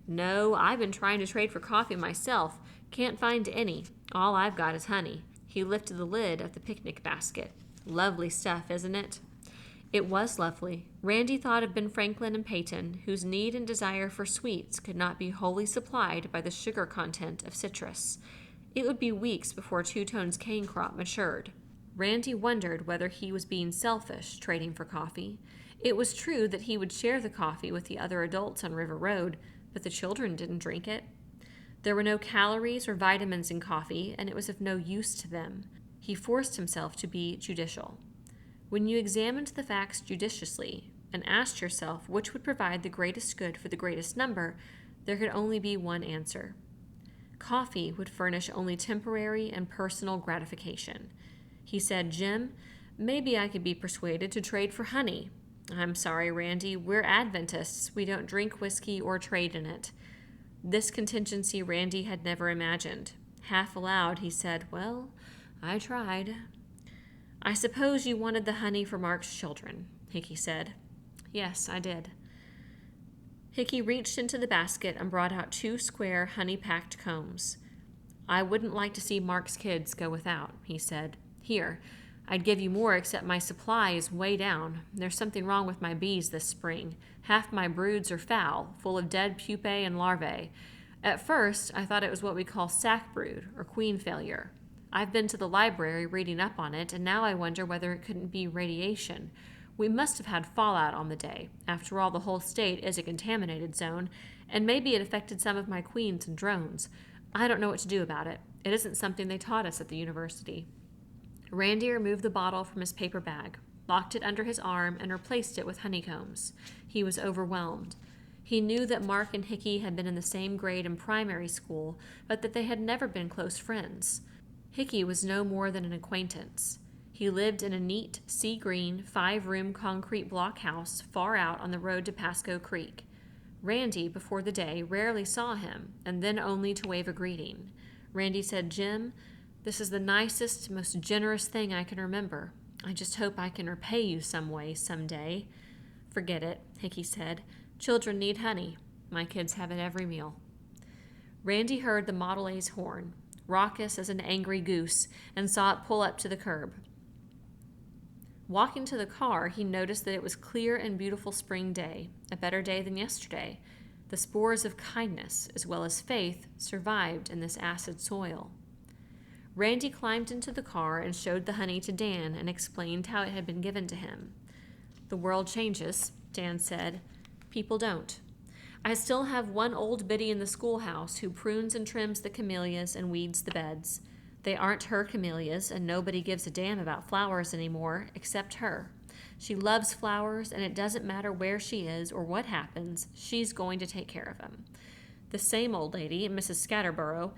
A: "No, I've been trying to trade for coffee myself. Can't find any. All I've got is honey." He lifted the lid of the picnic basket. "Lovely stuff, isn't it?" It was lovely. Randy thought of Ben Franklin and Peyton, whose need and desire for sweets could not be wholly supplied by the sugar content of citrus. It would be weeks before Two Tone's cane crop matured. Randy wondered whether he was being selfish, trading for coffee. It was true that he would share the coffee with the other adults on River Road, but the children didn't drink it. There were no calories or vitamins in coffee, and it was of no use to them. He forced himself to be judicial. When you examined the facts judiciously and asked yourself which would provide the greatest good for the greatest number, there could only be one answer. Coffee would furnish only temporary and personal gratification. He said, "Jim, maybe I could be persuaded to trade for honey." "I'm sorry, Randy, we're Adventists. We don't drink whiskey or trade in it." This contingency Randy had never imagined. Half aloud, he said, "Well, I tried." "I suppose you wanted the honey for Mark's children," Hickey said. "Yes, I did." Hickey reached into the basket and brought out 2 square, honey-packed combs. "I wouldn't like to see Mark's kids go without," he said. "Here, I'd give you more, except my supply is way down. There's something wrong with my bees this spring. Half my broods are foul, full of dead pupae and larvae. At first, I thought it was what we call sac brood, or queen failure. I've been to the library reading up on it, and now I wonder whether it couldn't be radiation. We must have had fallout on the day. After all, the whole state is a contaminated zone, and maybe it affected some of my queens and drones. I don't know what to do about it. It isn't something they taught us at the university." Randy removed the bottle from his paper bag, locked it under his arm, and replaced it with honeycombs. He was overwhelmed. He knew that Mark and Hickey had been in the same grade in primary school, but that they had never been close friends. Hickey was no more than an acquaintance. He lived in a neat, sea-green, 5-room concrete block house far out on the road to Pasco Creek. Randy, before the day, rarely saw him, and then only to wave a greeting. Randy said, "Jim, this is the nicest, most generous thing I can remember. I just hope I can repay you some way, someday." "Forget it," Hickey said. "Children need honey. My kids have it every meal." Randy heard the Model A's horn, raucous as an angry goose, and saw it pull up to the curb. Walking to the car, he noticed that it was clear and beautiful spring day, a better day than yesterday. The spores of kindness, as well as faith, survived in this acid soil. Randy climbed into the car and showed the honey to Dan and explained how it had been given to him. "The world changes," Dan said. "People don't. I still have one old biddy in the schoolhouse who prunes and trims the camellias and weeds the beds. They aren't her camellias, and nobody gives a damn about flowers anymore, except her. She loves flowers, and it doesn't matter where she is or what happens, she's going to take care of them. The same old lady, Mrs. Scatterborough,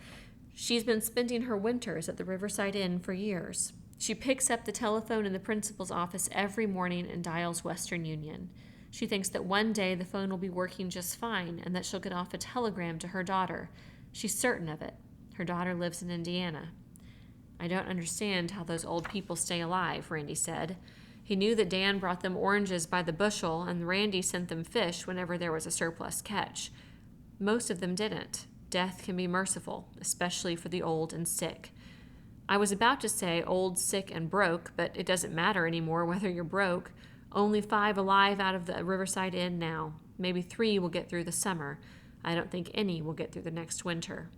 A: she's been spending her winters at the Riverside Inn for years. She picks up the telephone in the principal's office every morning and dials Western Union. She thinks that one day the phone will be working just fine and that she'll get off a telegram to her daughter. She's certain of it. Her daughter lives in Indiana." "I don't understand how those old people stay alive," Randy said. He knew that Dan brought them oranges by the bushel, and Randy sent them fish whenever there was a surplus catch. Most of them didn't. Death can be merciful, especially for the old and sick. I was about to say old, sick, and broke, but it doesn't matter anymore whether you're broke. Only 5 alive out of the Riverside Inn now. Maybe 3 will get through the summer. I don't think any will get through the next winter.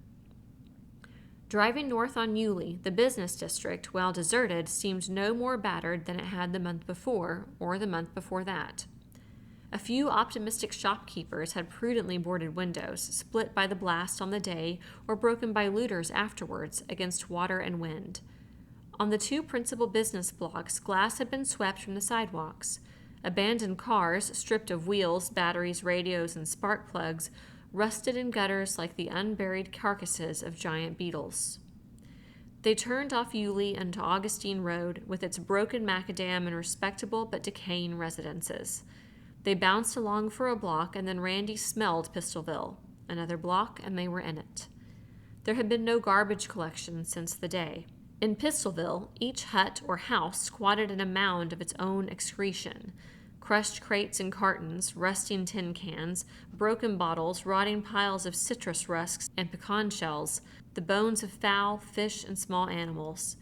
A: Driving north on Yulee, the business district, while deserted, seemed no more battered than it had the month before, or the month before that. A few optimistic shopkeepers had prudently boarded windows, split by the blast on the day or broken by looters afterwards against water and wind. On the 2 principal business blocks, glass had been swept from the sidewalks. Abandoned cars, stripped of wheels, batteries, radios, and spark plugs, rusted in gutters like the unburied carcasses of giant beetles. They turned off Yulee into Augustine Road, with its broken macadam and respectable but decaying residences. They bounced along for a block, and then Randy smelled Pistolville. Another block, and they were in it. There had been no garbage collection since the day. In Pistolville, each hut or house squatted in a mound of its own excretion. Crushed crates and cartons, rusting tin cans, broken bottles, rotting piles of citrus rusks and pecan shells, the bones of fowl, fish, and small animals.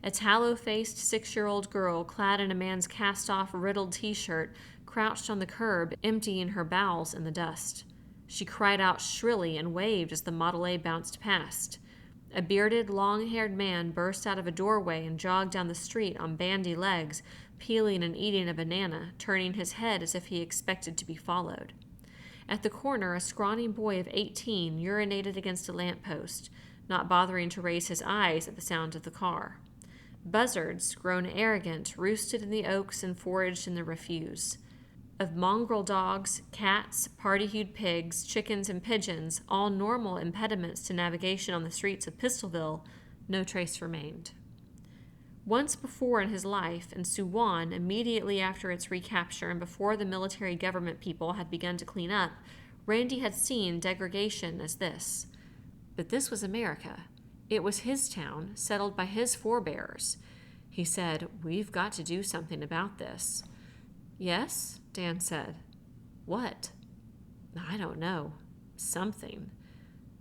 A: A tallow-faced 6-year-old girl clad in a man's cast-off, riddled t-shirt crouched on the curb, emptying her bowels in the dust. She cried out shrilly and waved as the Model A bounced past. A bearded, long-haired man burst out of a doorway and jogged down the street on bandy legs, peeling and eating a banana, turning his head as if he expected to be followed. At the corner, a scrawny boy of 18 urinated against a lamppost, not bothering to raise his eyes at the sound of the car. Buzzards, grown arrogant, roosted in the oaks and foraged in the refuse. Of mongrel dogs, cats, party-hued pigs, chickens, and pigeons, all normal impediments to navigation on the streets of Pistolville, no trace remained. Once before in his life, in Suwon, immediately after its recapture and before the military government people had begun to clean up, Randy had seen degradation as this. But this was America. It was his town, settled by his forebears. He said, "We've got to do something about this." "Yes?" Dan said. "What?" "I don't know. Something."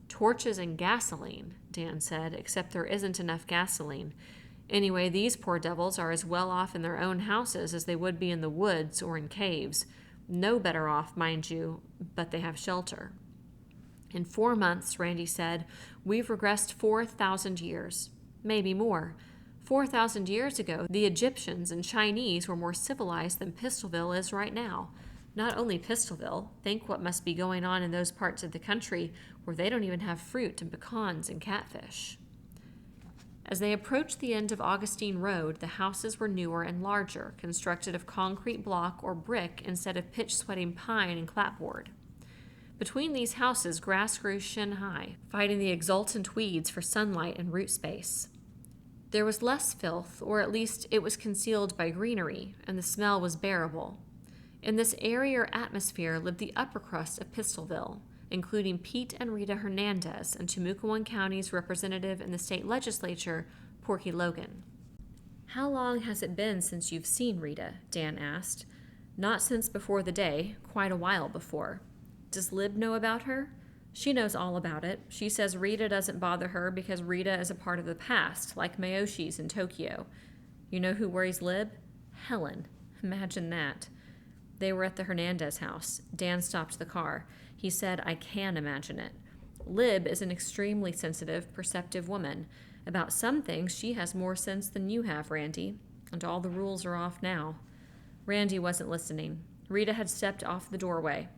A: "Torches and gasoline," Dan said, "except there isn't enough gasoline. Anyway, these poor devils are as well off in their own houses as they would be in the woods or in caves. No better off, mind you, but they have shelter." "In 4 months," Randy said, "we've regressed 4,000 years. Maybe more. 4,000 years ago, the Egyptians and Chinese were more civilized than Pistolville is right now. Not only Pistolville, think what must be going on in those parts of the country where they don't even have fruit and pecans and catfish." As they approached the end of Augustine Road, the houses were newer and larger, constructed of concrete block or brick instead of pitch-sweating pine and clapboard. Between these houses, grass grew shin-high, fighting the exultant weeds for sunlight and root space. There was less filth, or at least it was concealed by greenery, and the smell was bearable. In this airier atmosphere lived the upper crust of Pistolville, including Pete and Rita Hernandez and Timucuan County's representative in the state legislature, Porky Logan. "How long has it been since you've seen Rita?" Dan asked. "Not since before the day, quite a while before." "Does Lib know about her?" "She knows all about it. She says Rita doesn't bother her because Rita is a part of the past, like Mayoshi's in Tokyo. You know who worries Lib? Helen. Imagine that." They were at the Hernandez house. Dan stopped the car. He said, "I can imagine it. Lib is an extremely sensitive, perceptive woman. About some things, she has more sense than you have, Randy. And all the rules are off now." Randy wasn't listening. Rita had stepped off the doorway.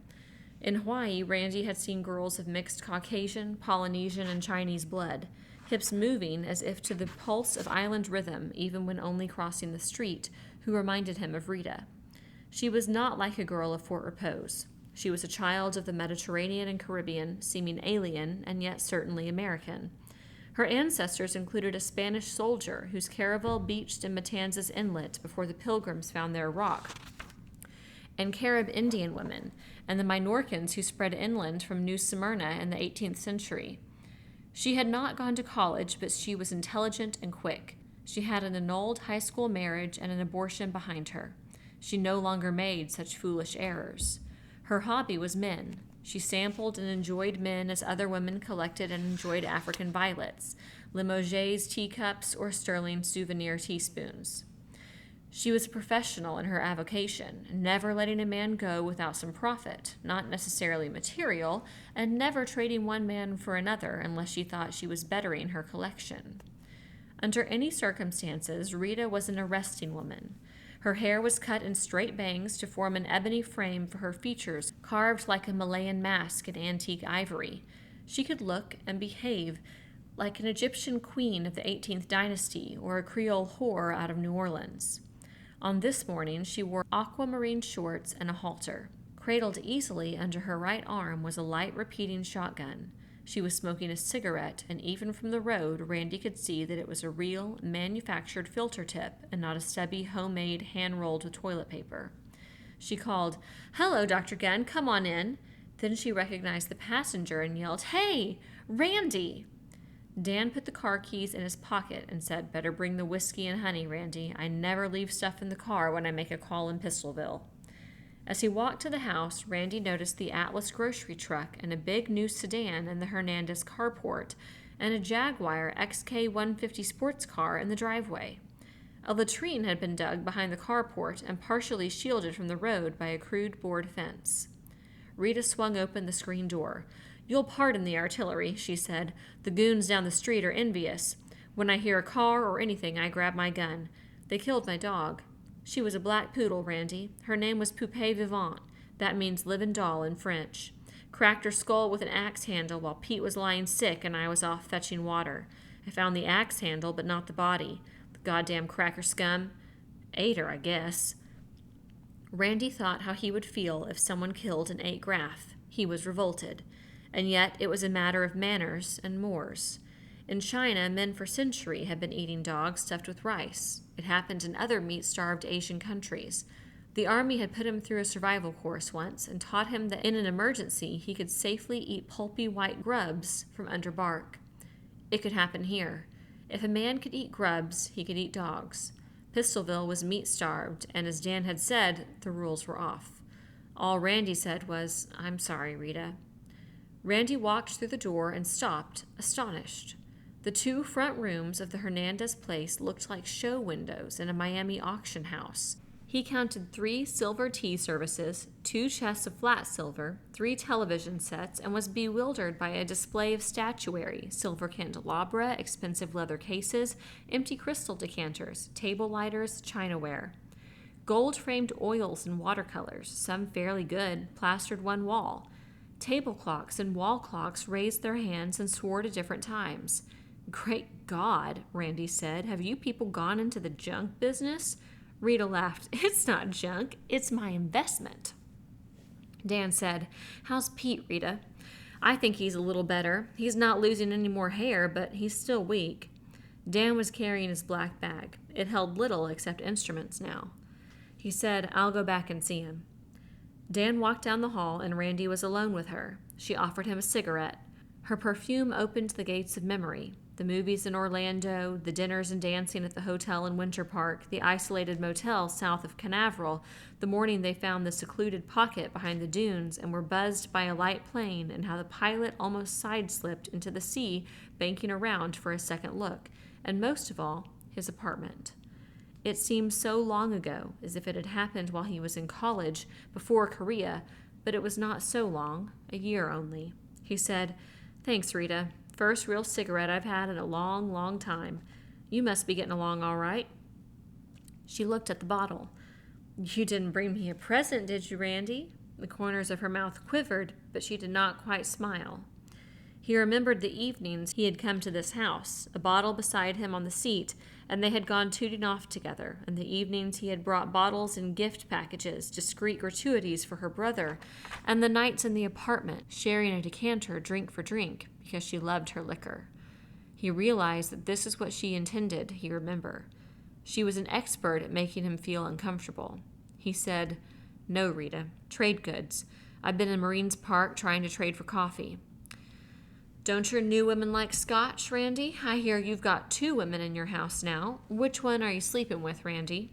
A: In Hawaii, Randy had seen girls of mixed Caucasian, Polynesian, and Chinese blood, hips moving as if to the pulse of island rhythm, even when only crossing the street, who reminded him of Rita. She was not like a girl of Fort Repose. She was a child of the Mediterranean and Caribbean, seeming alien and yet certainly American. Her ancestors included a Spanish soldier whose caravel beached in Matanzas Inlet before the Pilgrims found their rock, and Carib Indian women, and the Minorcans who spread inland from New Smyrna in the 18th century. She had not gone to college, but she was intelligent and quick. She had an annulled high school marriage and an abortion behind her. She no longer made such foolish errors. Her hobby was men. She sampled and enjoyed men as other women collected and enjoyed African violets, Limoges teacups, or sterling souvenir teaspoons. She was a professional in her avocation, never letting a man go without some profit, not necessarily material, and never trading one man for another unless she thought she was bettering her collection. Under any circumstances, Rita was an arresting woman. Her hair was cut in straight bangs to form an ebony frame for her features, carved like a Malayan mask in antique ivory. She could look and behave like an Egyptian queen of the 18th dynasty or a Creole whore out of New Orleans. On this morning, she wore aquamarine shorts and a halter. Cradled easily under her right arm was a light repeating shotgun. She was smoking a cigarette, and even from the road, Randy could see that it was a real, manufactured filter tip and not a stubby, homemade, hand-rolled with toilet paper. She called, "Hello, Dr. Gunn, come on in." Then she recognized the passenger and yelled, "Hey, Randy!" Dan put the car keys in his pocket and said, "Better bring the whiskey and honey, Randy. I never leave stuff in the car when I make a call in Pistolville." As he walked to the house, Randy noticed the Atlas grocery truck and a big new sedan in the Hernandez carport and a Jaguar XK150 sports car in the driveway. A latrine had been dug behind the carport and partially shielded from the road by a crude board fence. Rita swung open the screen door. "You'll pardon the artillery," she said. "The goons down the street are envious. When I hear a car or anything, I grab my gun. They killed my dog. She was a black poodle, Randy. Her name was Poupée Vivante. That means living doll in French. Cracked her skull with an axe handle while Pete was lying sick and I was off fetching water. I found the axe handle, but not the body. The goddamn cracker scum. Ate her, I guess." Randy thought how he would feel if someone killed and ate Graff. He was revolted. And yet it was a matter of manners and mores. In China, men for centuries had been eating dogs stuffed with rice. It happened in other meat-starved Asian countries. The army had put him through a survival course once and taught him that in an emergency he could safely eat pulpy white grubs from under bark. It could happen here. If a man could eat grubs, he could eat dogs. Pistolville was meat-starved, and as Dan had said, the rules were off. All Randy said was, "I'm sorry, Rita." Randy walked through the door and stopped, astonished. The 2 front rooms of the Hernandez place looked like show windows in a Miami auction house. He counted 3 silver tea services, 2 chests of flat silver, 3 television sets, and was bewildered by a display of statuary, silver candelabra, expensive leather cases, empty crystal decanters, table lighters, chinaware. Gold-framed oils and watercolors, some fairly good, plastered one wall. Table clocks and wall clocks raised their hands and swore to different times. "Great God," Randy said, "have you people gone into the junk business?" Rita laughed. "It's not junk, it's my investment." Dan said, "How's Pete, Rita?" "I think he's a little better. He's not losing any more hair, but he's still weak." Dan was carrying his black bag. It held little except instruments now. He said, "I'll go back and see him." Dan walked down the hall, and Randy was alone with her. She offered him a cigarette. Her perfume opened the gates of memory. The movies in Orlando, the dinners and dancing at the hotel in Winter Park, the isolated motel south of Canaveral, the morning they found the secluded pocket behind the dunes and were buzzed by a light plane, and how the pilot almost side-slipped into the sea, banking around for a second look, and most of all, his apartment. It seemed so long ago, as if it had happened while he was in college, before Korea, but it was not so long, a year only. He said, "Thanks, Rita. First real cigarette I've had in a long, long time. You must be getting along all right." She looked at the bottle. "You didn't bring me a present, did you, Randy?" The corners of her mouth quivered, but she did not quite smile. He remembered the evenings he had come to this house, a bottle beside him on the seat, and they had gone tooting off together, and the evenings he had brought bottles and gift packages, discreet gratuities for her brother, and the nights in the apartment, sharing a decanter drink for drink, because she loved her liquor. He realized that this is what she intended, he remembered. She was an expert at making him feel uncomfortable. He said, "No, Rita, trade goods. I've been in Marines Park trying to trade for coffee." "Don't your new women like scotch, Randy? I hear you've got 2 women in your house now. Which one are you sleeping with, Randy?"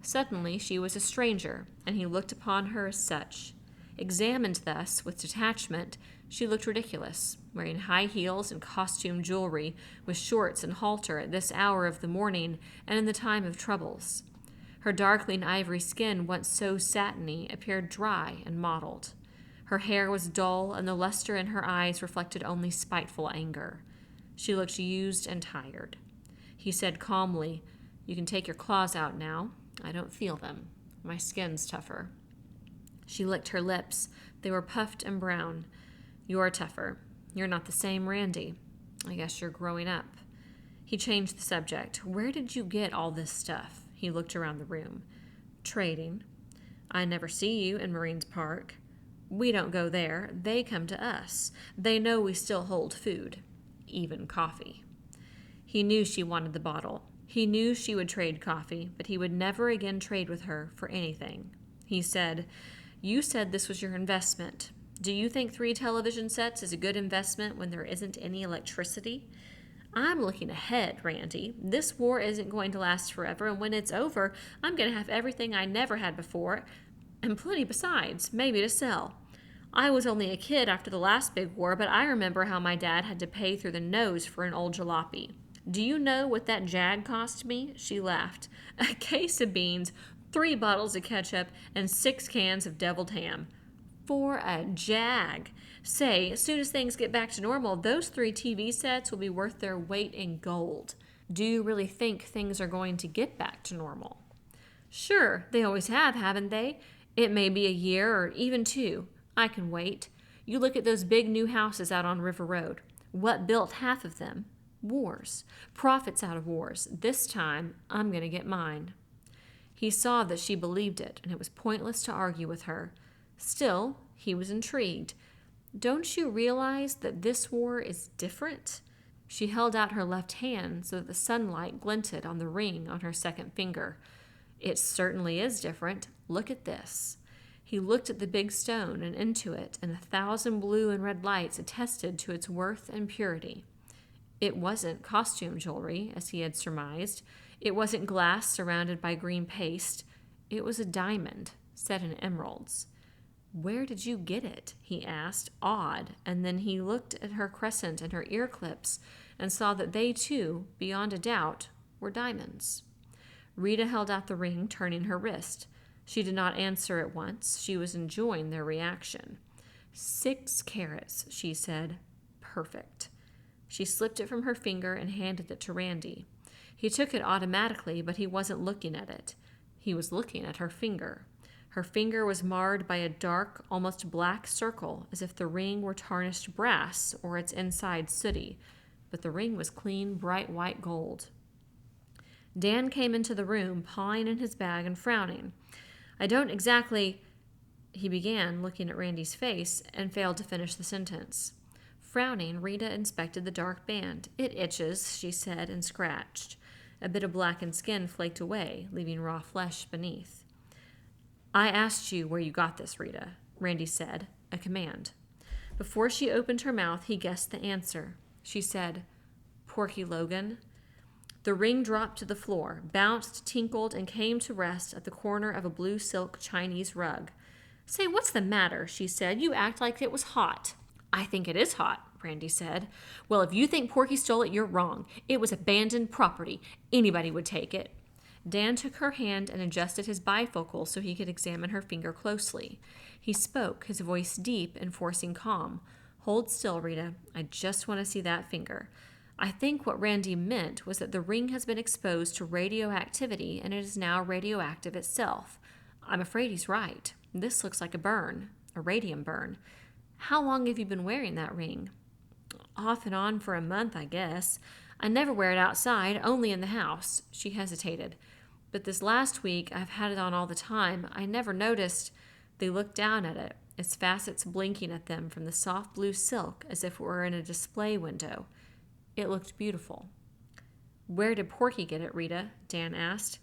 A: Suddenly she was a stranger, and he looked upon her as such. Examined thus, with detachment, she looked ridiculous, wearing high heels and costume jewelry, with shorts and halter at this hour of the morning and in the time of troubles. Her darkling ivory skin, once so satiny, appeared dry and mottled. Her hair was dull, and the luster in her eyes reflected only spiteful anger. She looked used and tired. He said calmly, "You can take your claws out now. I don't feel them. My skin's tougher." She licked her lips. They were puffed and brown. "You're tougher. You're not the same Randy. I guess you're growing up." He changed the subject. "Where did you get all this stuff?" He looked around the room. "Trading. I never see you in Marines Park. We don't go there. They come to us. They know we still hold food, even coffee." He knew she wanted the bottle. He knew she would trade coffee, but he would never again trade with her for anything. He said, "You said this was your investment. Do you think 3 television sets is a good investment when there isn't any electricity?" "I'm looking ahead, Randy. This war isn't going to last forever, and when it's over, I'm going to have everything I never had before, and plenty besides, maybe to sell. I was only a kid after the last big war, but I remember how my dad had to pay through the nose for an old jalopy. Do you know what that jag cost me?" She laughed. "A case of beans, 3 bottles of ketchup, and 6 cans of deviled ham. For a jag. Say, as soon as things get back to normal, those 3 TV sets will be worth their weight in gold. Do you really think things are going to get back to normal?" "Sure, they always have, haven't they? It may be a year or even 2. I can wait. You look at those big new houses out on River Road. What built half of them? Wars. Profits out of wars. This time, I'm going to get mine." He saw that she believed it, and it was pointless to argue with her. Still, he was intrigued. "Don't you realize that this war is different?" She held out her left hand so that the sunlight glinted on the ring on her second finger. It certainly is different. Look at this. He looked at the big stone and into it, and 1,000 blue and red lights attested to its worth and purity. It wasn't costume jewelry, as he had surmised. It wasn't glass surrounded by green paste. It was a diamond, set in emeralds. "Where did you get it?" he asked, awed, and then he looked at her crescent and her ear clips and saw that they, too, beyond a doubt, were diamonds. Rita held out the ring, turning her wrist. She did not answer at once. She was enjoying their reaction. 6 carats, she said. Perfect. She slipped it from her finger and handed it to Randy. He took it automatically, but he wasn't looking at it. He was looking at her finger. Her finger was marred by a dark, almost black circle, as if the ring were tarnished brass or its inside sooty, but the ring was clean, bright white gold. Dan came into the room, pawing in his bag and frowning. "I don't exactly," he began, looking at Randy's face, and failed to finish the sentence. Frowning, Rita inspected the dark band. "It itches," she said, and scratched. A bit of blackened skin flaked away, leaving raw flesh beneath. "I asked you where you got this, Rita," Randy said, a command. Before she opened her mouth, he guessed the answer. She said, "Porky Logan." The ring dropped to the floor, bounced, tinkled, and came to rest at the corner of a blue silk Chinese rug. "Say, what's the matter?" she said. "You act like it was hot." "I think it is hot," Randy said. "Well, if you think Porky stole it, you're wrong. It was abandoned property. Anybody would take it." Dan took her hand and adjusted his bifocal so he could examine her finger closely. He spoke, his voice deep and forcing calm. "Hold still, Rita. I just want to see that finger. I think what Randy meant was that the ring has been exposed to radioactivity and it is now radioactive itself. I'm afraid he's right. This looks like a burn, a radium burn. How long have you been wearing that ring?" "Off and on for a month, I guess. I never wear it outside, only in the house." She hesitated. "But this last week, I've had it on all the time. I never noticed." They looked down at it, its facets blinking at them from the soft blue silk as if it were in a display window. It looked beautiful. "Where did Porky get it, Rita?" Dan asked.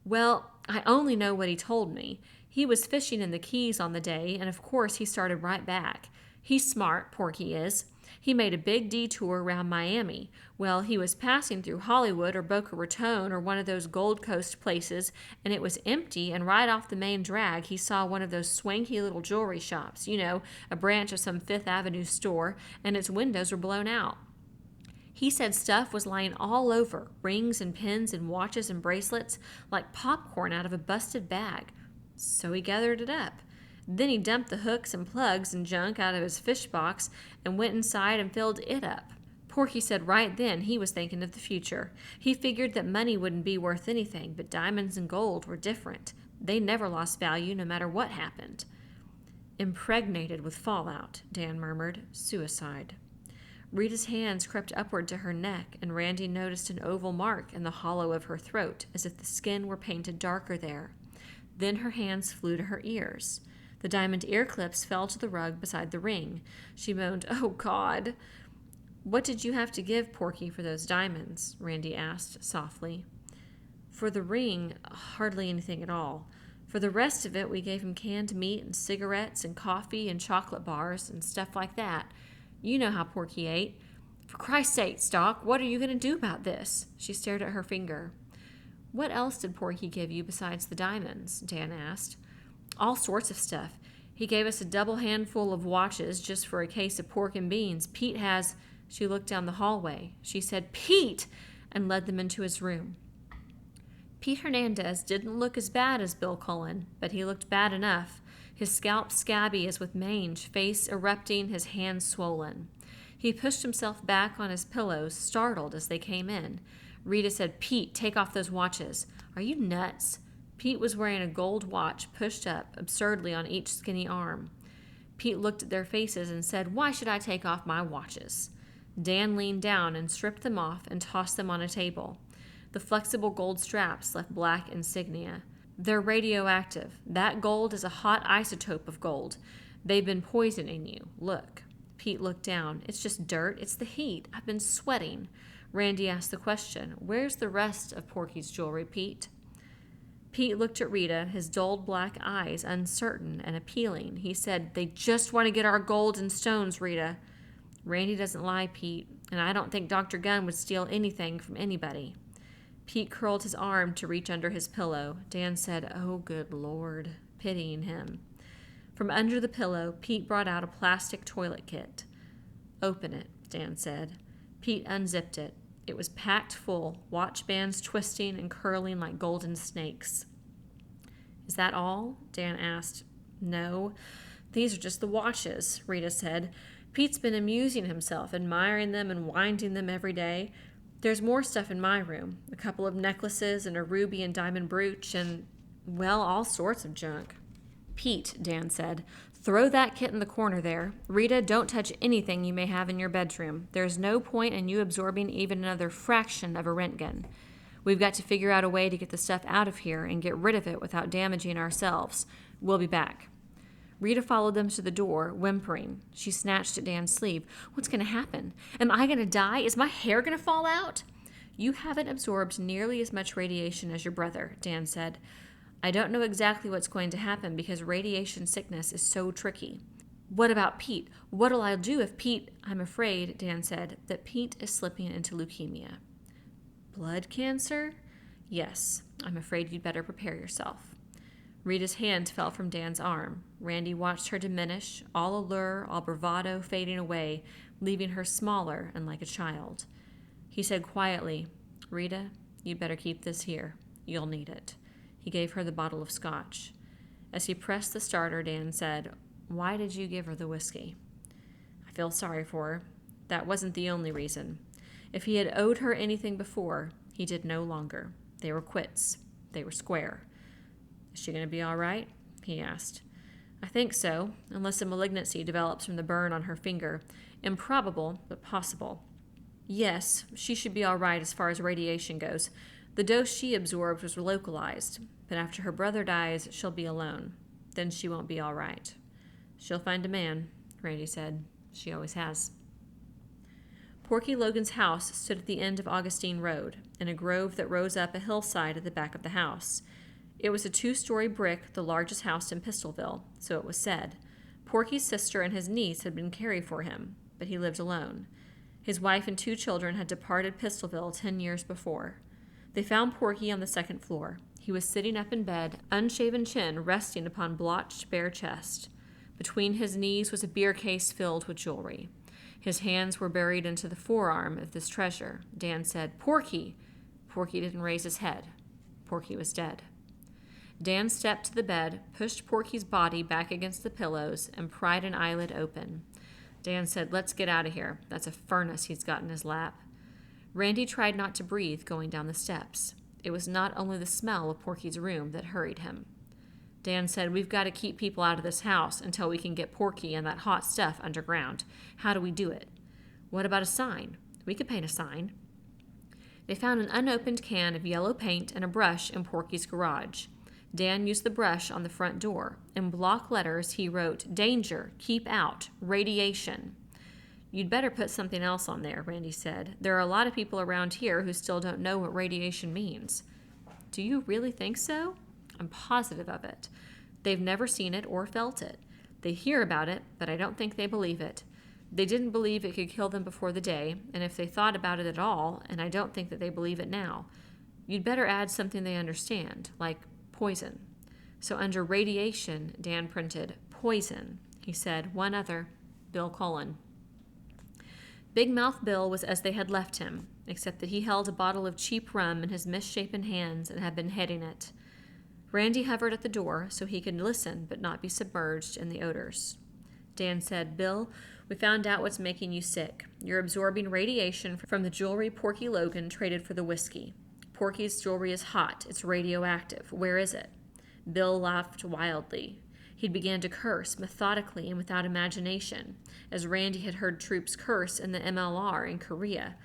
A: "Well, I only know what he told me. He was fishing in the Keys on the day, and of course he started right back. He's smart, Porky is. He made a big detour around Miami. Well, he was passing through Hollywood or Boca Raton or one of those Gold Coast places, and it was empty, and right off the main drag he saw one of those swanky little jewelry shops, a branch of some Fifth Avenue store, and its windows were blown out. He said stuff was lying all over, rings and pins and watches and bracelets, like popcorn out of a busted bag. So he gathered it up. Then he dumped the hooks and plugs and junk out of his fish box and went inside and filled it up. Porky said right then he was thinking of the future. He figured that money wouldn't be worth anything, but diamonds and gold were different. They never lost value no matter what happened." "Impregnated with fallout," Dan murmured. "Suicide." Rita's hands crept upward to her neck, and Randy noticed an oval mark in the hollow of her throat, as if the skin were painted darker there. Then her hands flew to her ears. The diamond ear clips fell to the rug beside the ring. She moaned, "Oh, God." "What did you have to give Porky for those diamonds?" Randy asked softly. "For the ring, hardly anything at all. For the rest of it, we gave him canned meat and cigarettes and coffee and chocolate bars and stuff like that. You know how Porky ate. For Christ's sake, Stock, what are you going to do about this?" She stared at her finger. "What else did Porky give you besides the diamonds?" Dan asked. "All sorts of stuff. He gave us a double handful of watches just for a case of pork and beans. Pete has—" She looked down the hallway. She said, "Pete!" and led them into his room. Pete Hernandez didn't look as bad as Bill Cullen, but he looked bad enough. His scalp scabby as with mange, face erupting, his hands swollen. He pushed himself back on his pillows, startled as they came in. Rita said, "Pete, take off those watches." "Are you nuts?" Pete was wearing a gold watch pushed up absurdly on each skinny arm. Pete looked at their faces and said, "Why should I take off my watches?" Dan leaned down and stripped them off and tossed them on a table. The flexible gold straps left black insignia. "They're radioactive. That gold is a hot isotope of gold. They've been poisoning you. Look." Pete looked down. It's just dirt. It's the heat. I've been sweating. Randy asked the question. Where's the rest of Porky's jewelry, Pete? Pete looked at Rita, his dulled black eyes uncertain and appealing. He said, They just want to get our gold and stones, Rita. Randy doesn't lie, Pete, and I don't think Dr. Gunn would steal anything from anybody. Pete curled his arm to reach under his pillow. Dan said, Oh, good Lord, pitying him. From under the pillow, Pete brought out a plastic toilet kit. Open it, Dan said. Pete unzipped it. It was packed full, watch bands twisting and curling like golden snakes. Is that all? Dan asked. No, these are just the watches, Rita said. Pete's been amusing himself, admiring them and winding them every day. There's more stuff in my room, a couple of necklaces and a ruby and diamond brooch and, well, all sorts of junk. Pete, Dan said, throw that kit in the corner there. Rita, don't touch anything you may have in your bedroom. There's no point in you absorbing even another fraction of a Rentgen. We've got to figure out a way to get the stuff out of here and get rid of it without damaging ourselves. We'll be back. Rita followed them to the door, whimpering. She snatched at Dan's sleeve. What's going to happen? Am I going to die? Is my hair going to fall out? You haven't absorbed nearly as much radiation as your brother, Dan said. I don't know exactly what's going to happen because radiation sickness is so tricky. What about Pete? What'll I do if Pete... I'm afraid, Dan said, that Pete is slipping into leukemia. Blood cancer? Yes, I'm afraid you'd better prepare yourself. Rita's hand fell from Dan's arm. Randy watched her diminish, all allure, all bravado fading away, leaving her smaller and like a child. He said quietly, Rita, you'd better keep this here. You'll need it. He gave her the bottle of scotch. As he pressed the starter, Dan said, Why did you give her the whiskey? I feel sorry for her. That wasn't the only reason. If he had owed her anything before, he did no longer. They were quits. They were square. Is she going to be all right? He asked. I think so, unless a malignancy develops from the burn on her finger. Improbable, but possible. Yes, she should be all right as far as radiation goes. The dose she absorbed was localized, but after her brother dies, she'll be alone. Then she won't be all right. She'll find a man, Randy said. She always has. Porky Logan's house stood at the end of Augustine Road, in a grove that rose up a hillside at the back of the house. It was a 2-story brick, the largest house in Pistolville, so it was said. Porky's sister and his niece had been caring for him, but he lived alone. His wife and 2 children had departed Pistolville 10 years before. They found Porky on the 2nd floor. He was sitting up in bed, unshaven chin resting upon blotched bare chest. Between his knees was a beer case filled with jewelry. His hands were buried into the forearm of this treasure. Dan said, Porky! Porky didn't raise his head. Porky was dead. Dan stepped to the bed, pushed Porky's body back against the pillows, and pried an eyelid open. Dan said, Let's get out of here. That's a furnace he's got in his lap. Randy tried not to breathe going down the steps. It was not only the smell of Porky's room that hurried him. Dan said, We've got to keep people out of this house until we can get Porky and that hot stuff underground. How do we do it? What about a sign? We could paint a sign. They found an unopened can of yellow paint and a brush in Porky's garage. Dan used the brush on the front door. In block letters, he wrote, Danger, keep out, radiation. You'd better put something else on there, Randy said. There are a lot of people around here who still don't know what radiation means. Do you really think so? I'm positive of it. They've never seen it or felt it. They hear about it, but I don't think they believe it. They didn't believe it could kill them before the day, and if they thought about it at all, and I don't think that they believe it now, you'd better add something they understand, like poison. So under radiation, Dan printed poison. He said, One other, Bill Cullen. Big Mouth Bill was as they had left him, except that he held a bottle of cheap rum in his misshapen hands and had been heading it. Randy hovered at the door so he could listen but not be submerged in the odors. Dan said, Bill, we found out what's making you sick. You're absorbing radiation from the jewelry Porky Logan traded for the whiskey. Porky's jewelry is hot. It's radioactive. Where is it? Bill laughed wildly. He began to curse, methodically and without imagination, as Randy had heard troops curse in the MLR in Korea.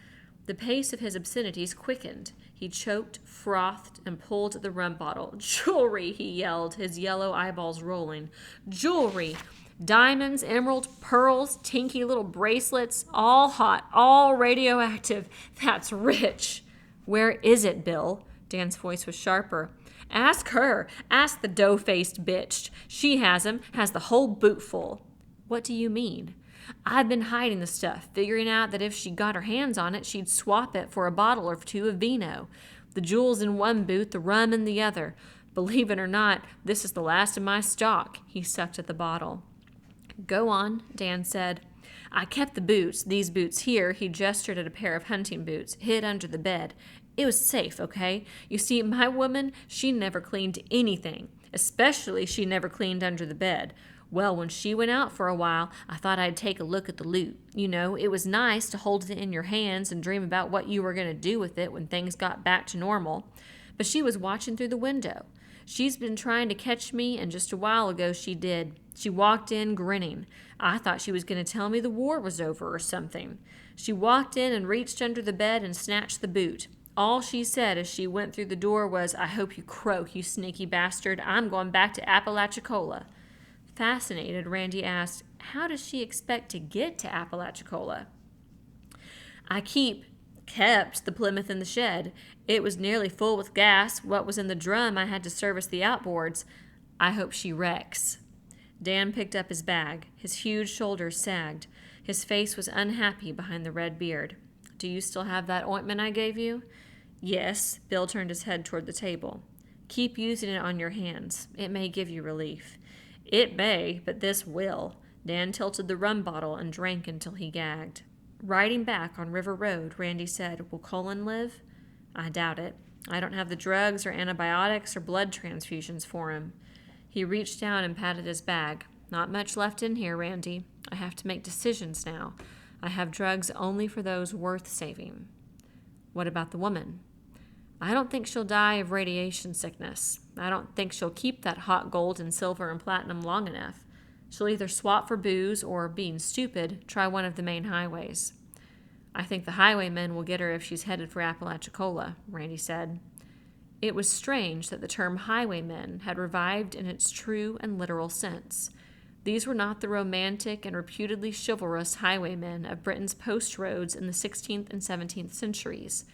A: The pace of his obscenities quickened. He choked, frothed, and pulled at the rum bottle. Jewelry, he yelled, his yellow eyeballs rolling. Jewelry! Diamonds, emeralds, pearls, tinky little bracelets, all hot, all radioactive. That's rich. Where is it, Bill? Dan's voice was sharper. Ask her. Ask the dough-faced bitch. She has 'em, has the whole boot full. What do you mean? I've been hiding the stuff, figuring out that if she got her hands on it, she'd swap it for a bottle or two of vino. The jewels in one boot, the rum in the other. Believe it or not, this is the last of my stock. He sucked at the bottle. Go on, Dan said. I kept the boots, these boots here, he gestured at a pair of hunting boots, hid under the bed. It was safe, okay? You see, my woman, she never cleaned anything. Especially she never cleaned under the bed. Well, when she went out for a while, I thought I'd take a look at the loot. You know, it was nice to hold it in your hands and dream about what you were going to do with it when things got back to normal. But she was watching through the window. She's been trying to catch me, and just a while ago she did. She walked in grinning. I thought she was going to tell me the war was over or something. She walked in and reached under the bed and snatched the boot. All she said as she went through the door was, I hope you croak, you sneaky bastard. I'm going back to Apalachicola. Fascinated, Randy asked, how does she expect to get to Apalachicola? I kept the Plymouth in the shed. It was nearly full with gas. What was in the drum I had to service the outboards. I hope she wrecks. Dan picked up his bag. His huge shoulders sagged. His face was unhappy behind the red beard. Do you still have that ointment I gave you? Yes. Bill turned his head toward the table. Keep using it on your hands. It may give you relief. It may, but this will. Dan tilted the rum bottle and drank until he gagged. Riding back on River Road, Randy said, Will Cullen live? I doubt it. I don't have the drugs or antibiotics or blood transfusions for him. He reached down and patted his bag. Not much left in here, Randy. I have to make decisions now. I have drugs only for those worth saving. What about the woman? I don't think she'll die of radiation sickness. I don't think she'll keep that hot gold and silver and platinum long enough. She'll either swap for booze or, being stupid, try one of the main highways. I think the highwaymen will get her if she's headed for Apalachicola, Randy said. It was strange that the term highwaymen had revived in its true and literal sense. These were not the romantic and reputedly chivalrous highwaymen of Britain's post roads in the 16th and 17th centuries.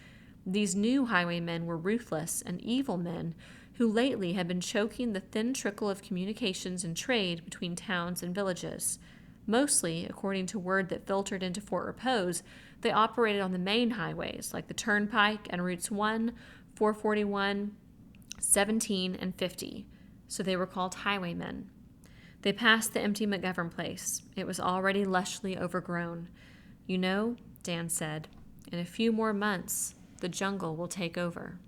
A: These new highwaymen were ruthless and evil men who lately had been choking the thin trickle of communications and trade between towns and villages. Mostly, according to word that filtered into Fort Repose, they operated on the main highways like the Turnpike and routes 1, 441, 17, and 50, so they were called highwaymen. They passed the empty McGovern place. It was already lushly overgrown. You know, Dan said, in a few more months, the jungle will take over.